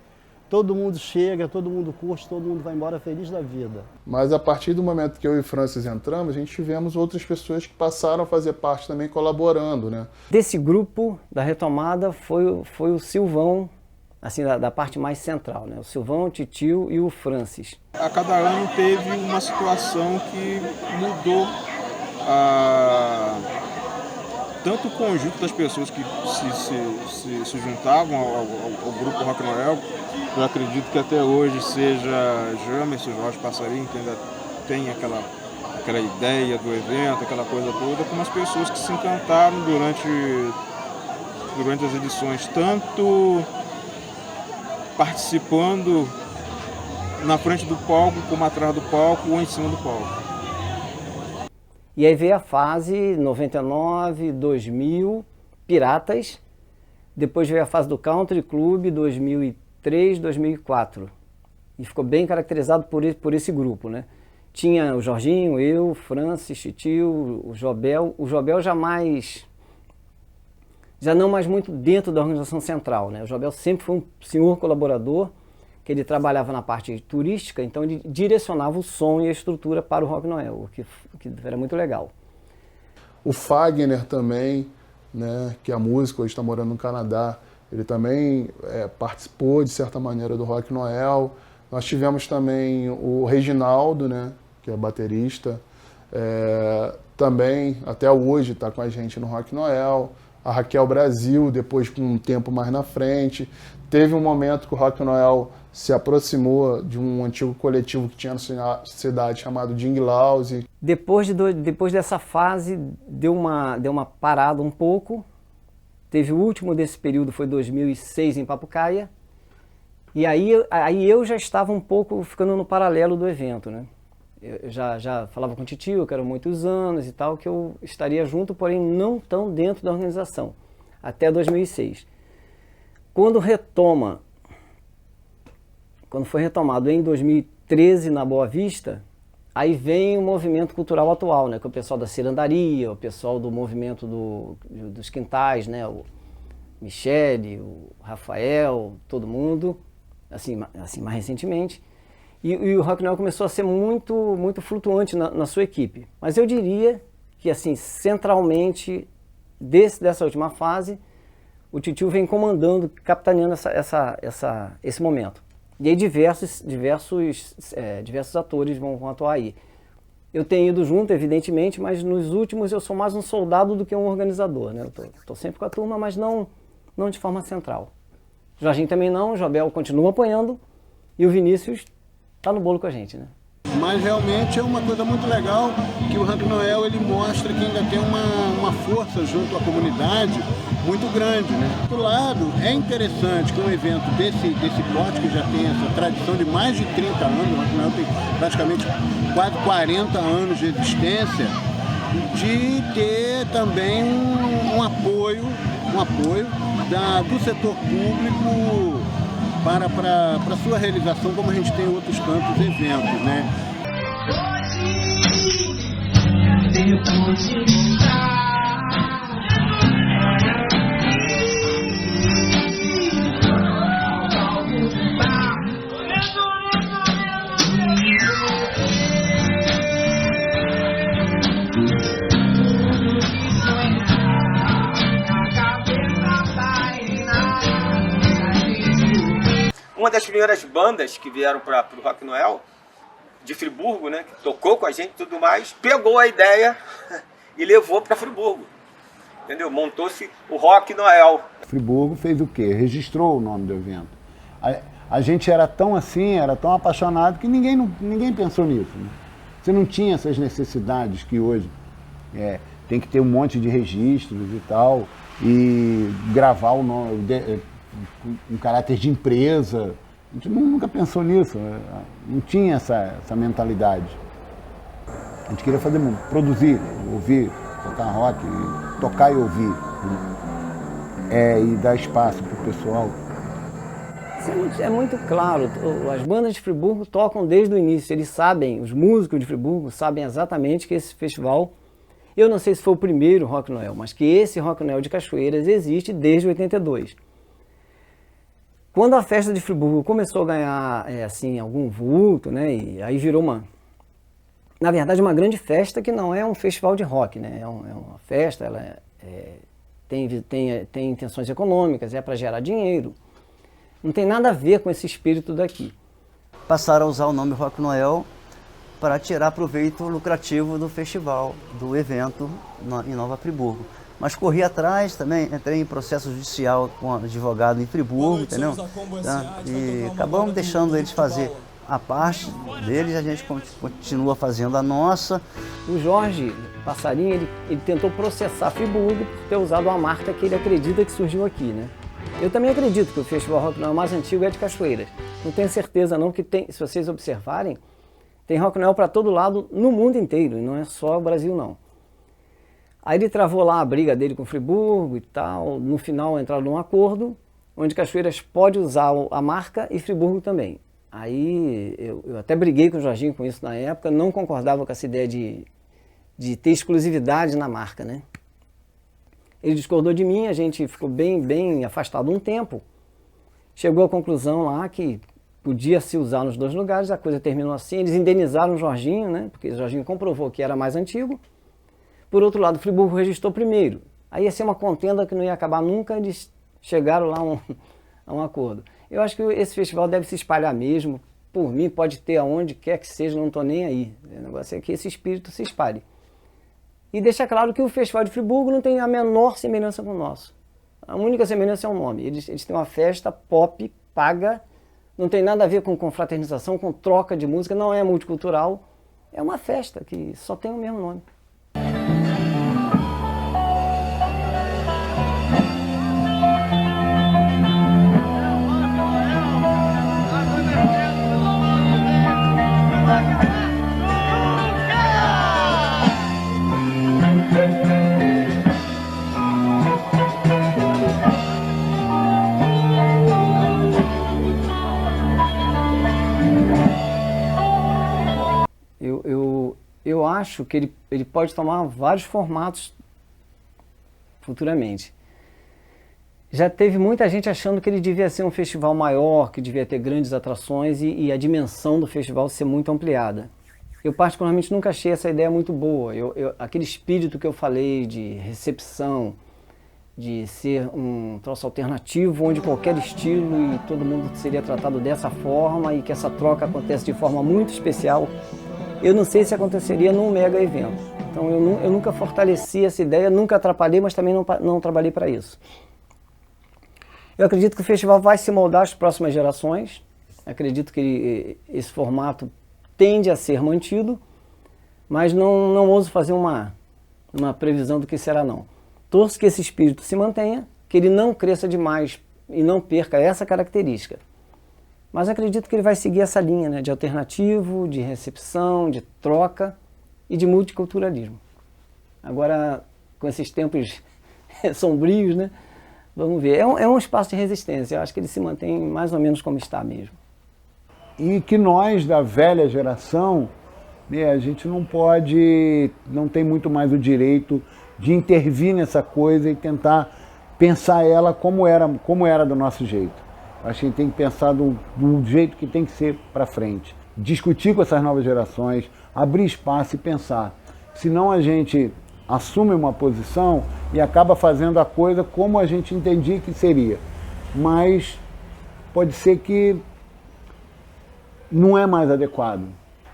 Speaker 6: Todo mundo chega, todo mundo curte, todo mundo vai embora feliz da vida.
Speaker 17: Mas a partir do momento que eu e o Francis entramos, a gente tivemos outras pessoas que passaram a fazer parte também, colaborando, né?
Speaker 4: Desse grupo da retomada foi o Silvão, assim, da parte mais central, né? O Silvão, o Titio e o Francis.
Speaker 12: A cada ano teve uma situação que mudou tanto o conjunto das pessoas que se juntavam ao grupo Rock Noel, eu acredito que até hoje seja Jamerson, Jorge Passarinho, que ainda tem aquela ideia do evento, aquela coisa toda, como as pessoas que se encantaram durante as edições, tanto participando na frente do palco, como atrás do palco ou em cima do palco.
Speaker 4: E aí veio a fase 99, 2000, Piratas, depois veio a fase do Country Club, 2003, 2004. E ficou bem caracterizado por esse grupo, né? Tinha o Jorginho, eu, Francis, Titio, o Jobel. O Jobel já não mais muito dentro da organização central, né? O Jobel sempre foi um senhor colaborador, que ele trabalhava na parte turística, então ele direcionava o som e a estrutura para o Rock Noel, o que era muito legal.
Speaker 17: O Fagner também, né, que é músico, hoje está morando no Canadá, ele também participou de certa maneira do Rock Noel. Nós tivemos também o Reginaldo, né, que é baterista, também até hoje está com a gente no Rock Noel. A Raquel Brasil, depois com um tempo mais na frente. Teve um momento que o Rock Noel se aproximou de um antigo coletivo que tinha na cidade chamado Ding Louse.
Speaker 4: Depois dessa fase, deu uma parada um pouco. Teve o último desse período, foi 2006 em Papucaia. E aí eu já estava um pouco ficando no paralelo do evento, né? Eu já falava com o Titio, que eram muitos anos e tal, que eu estaria junto, porém não tão dentro da organização, até 2006. Quando foi retomado em 2013 na Boa Vista, aí vem o movimento cultural atual, né, que é o pessoal da cirandaria, o pessoal do movimento dos quintais, né, o Michele, o Rafael, todo mundo, assim mais recentemente. E o Rock Noel começou a ser muito flutuante na sua equipe. Mas eu diria que, assim, centralmente, dessa última fase, o Titio vem comandando, capitaneando esse momento. E aí diversos atores vão atuar aí. Eu tenho ido junto, evidentemente, mas nos últimos eu sou mais um soldado do que um organizador, né? Eu tô sempre com a turma, mas não de forma central. O Jorginho também não, o Jobel continua apoiando e o Vinícius tá no bolo com a gente, né?
Speaker 5: Mas realmente é uma coisa muito legal que o Rock Noel ele mostra que ainda tem uma força junto à comunidade muito grande, né? Do outro lado, é interessante que um evento desse porte, que já tem essa tradição de mais de 30 anos, o Rock Noel tem praticamente quase 40 anos de existência, de ter também um apoio do setor público para sua realização, como a gente tem em outros tantos eventos, né?
Speaker 9: Uma das primeiras bandas que vieram para o Rock Noel, de Friburgo, né, que tocou com a gente e tudo mais, pegou a ideia e levou para Friburgo. Entendeu? Montou-se o Rock Noel.
Speaker 5: Friburgo fez o quê? Registrou o nome do evento. A gente era tão assim, era tão apaixonado que ninguém pensou nisso, né? Você não tinha essas necessidades que hoje tem que ter um monte de registros e tal, e gravar o nome, um caráter de empresa. A gente nunca pensou nisso, né? Não tinha essa mentalidade. A gente queria produzir, ouvir, tocar rock, tocar e ouvir, né? E dar espaço para o pessoal.
Speaker 4: É muito claro, as bandas de Friburgo tocam desde o início, eles sabem, os músicos de Friburgo sabem exatamente que esse festival, eu não sei se foi o primeiro Rock Noel, mas que esse Rock Noel de Cachoeiras existe desde 82. Quando a festa de Friburgo começou a ganhar assim, algum vulto, né, e aí virou na verdade, uma grande festa que não é um festival de rock, né, é uma festa, ela tem intenções econômicas, é para gerar dinheiro, não tem nada a ver com esse espírito daqui.
Speaker 2: Passaram a usar o nome Rock Noel para tirar proveito lucrativo do festival, do evento em Nova Friburgo. Mas corri atrás também, entrei em processo judicial com advogado em Friburgo, entendeu? Tá? E acabamos deixando eles fazer a parte deles, a gente continua fazendo a nossa.
Speaker 4: O Jorge Passarinho, ele tentou processar Friburgo por ter usado uma marca que ele acredita que surgiu aqui, né? Eu também acredito que o Festival Rock Noel mais antigo é de Cachoeiras. Não tenho certeza não, que tem, se vocês observarem, tem Rock Noel para todo lado no mundo inteiro, e não é só o Brasil não. Aí ele travou lá a briga dele com Friburgo e tal, no final entraram num acordo, onde Cachoeiras pode usar a marca e Friburgo também. Aí eu até briguei com o Jorginho com isso na época, não concordava com essa ideia de ter exclusividade na marca, né? Ele discordou de mim, a gente ficou bem afastado um tempo. Chegou à conclusão lá que podia se usar nos dois lugares, a coisa terminou assim, eles indenizaram o Jorginho, né? Porque o Jorginho comprovou que era mais antigo. Por outro lado, Friburgo registrou primeiro. Aí ia ser uma contenda que não ia acabar nunca, eles chegaram lá a um acordo. Eu acho que esse festival deve se espalhar mesmo. Por mim, pode ter aonde quer que seja, não estou nem aí. O negócio é que esse espírito se espalhe. E deixa claro que o Festival de Friburgo não tem a menor semelhança com o nosso. A única semelhança é o nome. Eles têm uma festa pop, paga, não tem nada a ver com confraternização, com troca de música, não é multicultural. É uma festa que só tem o mesmo nome. Eu acho que ele pode tomar vários formatos futuramente. Já teve muita gente achando que ele devia ser um festival maior, que devia ter grandes atrações e a dimensão do festival ser muito ampliada. Eu particularmente nunca achei essa ideia muito boa. Aquele espírito que eu falei de recepção, de ser um troço alternativo, onde qualquer estilo e todo mundo seria tratado dessa forma e que essa troca acontece de forma muito especial, eu não sei se aconteceria num mega evento. Então eu nunca fortaleci essa ideia, nunca atrapalhei, mas também não trabalhei para isso. Eu acredito que o festival vai se moldar às próximas gerações, acredito que esse formato tende a ser mantido, mas não ouso fazer uma previsão do que será não. Torço que esse espírito se mantenha, que ele não cresça demais e não perca essa característica. Mas acredito que ele vai seguir essa linha, né, de alternativo, de recepção, de troca e de multiculturalismo. Agora, com esses tempos sombrios, né, vamos ver. É um espaço de resistência, eu acho que ele se mantém mais ou menos como está mesmo.
Speaker 5: E que nós, da velha geração, né, a gente não tem muito mais o direito de intervir nessa coisa e tentar pensar ela como era do nosso jeito. Acho que a gente tem que pensar do jeito que tem que ser para frente. Discutir com essas novas gerações, abrir espaço e pensar. Senão a gente assume uma posição e acaba fazendo a coisa como a gente entendia que seria. Mas pode ser que não é mais adequado.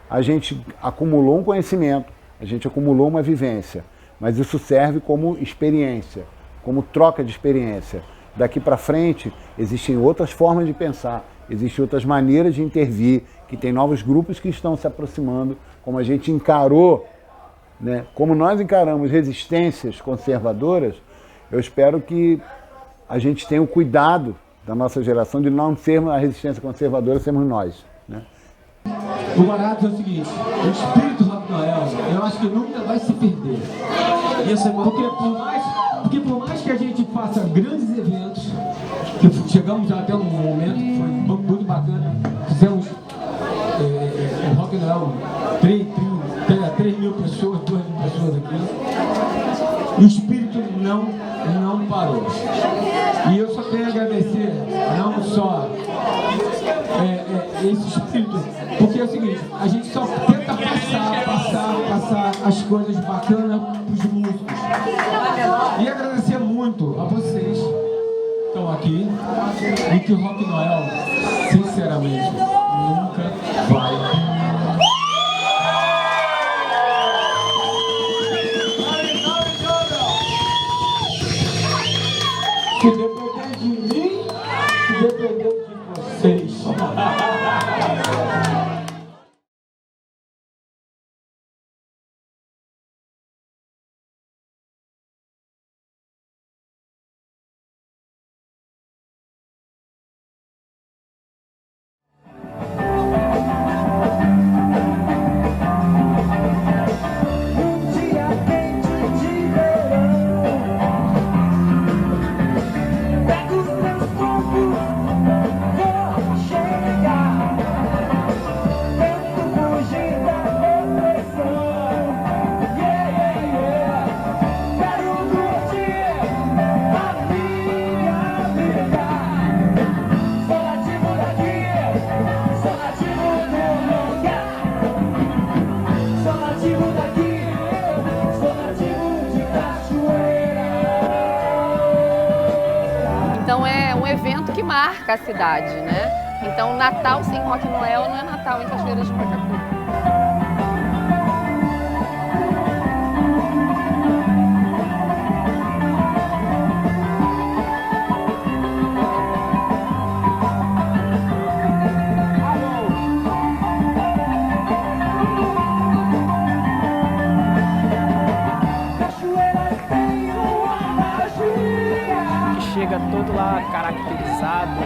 Speaker 5: A gente acumulou um conhecimento, a gente acumulou uma vivência, mas isso serve como experiência, como troca de experiência. Daqui para frente, existem outras formas de pensar, existem outras maneiras de intervir, que tem novos grupos que estão se aproximando, como a gente encarou, né? Como nós encaramos resistências conservadoras, eu espero que a gente tenha o cuidado da nossa geração de não sermos a resistência conservadora, sermos nós, né?
Speaker 13: O barato é o seguinte, o espírito Rock Noel, eu acho que nunca vai se perder. Isso é porque por mais que a gente faça grandes eventos, que chegamos já até um momento que foi muito bacana, fizemos o Rock Noel, 3 mil pessoas, 2 mil pessoas aqui, e o espírito não parou. E eu só tenho a agradecer, não só esse espírito, porque é o seguinte, a gente só tenta passar as coisas bacanas para os músicos. E agradecer muito a vocês que estão aqui e que o Rock Noel, sinceramente, nunca vai. Se depender de mim, se depender de vocês.
Speaker 8: Então é um evento que marca a cidade, né? Então Natal sem Rock Noel não é Natal em Cachoeiras de Macacu.
Speaker 14: Chega todo lá caracterizado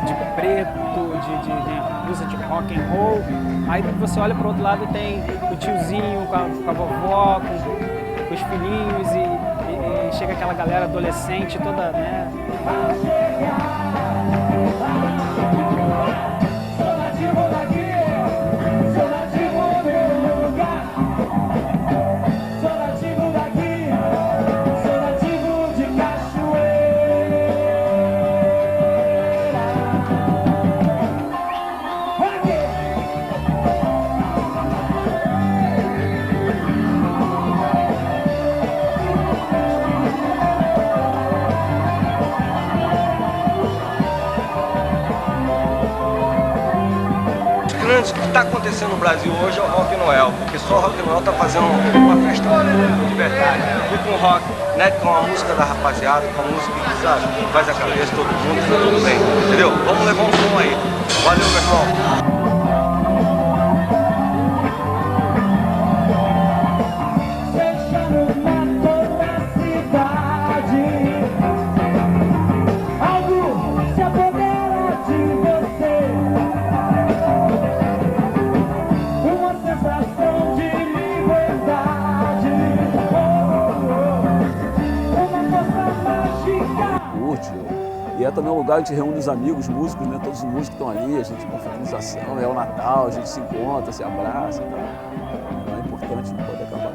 Speaker 14: de preto, de blusa de rock and roll. Aí você olha para o outro lado, tem o tiozinho com a vovó, com os filhinhos e chega aquela galera adolescente toda, né?
Speaker 9: O que está acontecendo no Brasil hoje é o Rock Noel, porque só o Rock Noel está fazendo uma festa de verdade, e com rock, né, com a música da rapaziada, com a música que, sabe, faz a cabeça de todo mundo, tá tudo bem, entendeu? Vamos levar um som aí. Valeu, meu irmão.
Speaker 18: E é também um lugar onde a gente reúne os amigos, os músicos, né? Todos os músicos estão ali, a gente confraternização, é o Natal, a gente se encontra, se abraça, então é importante, não pode acabar.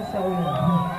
Speaker 1: especial.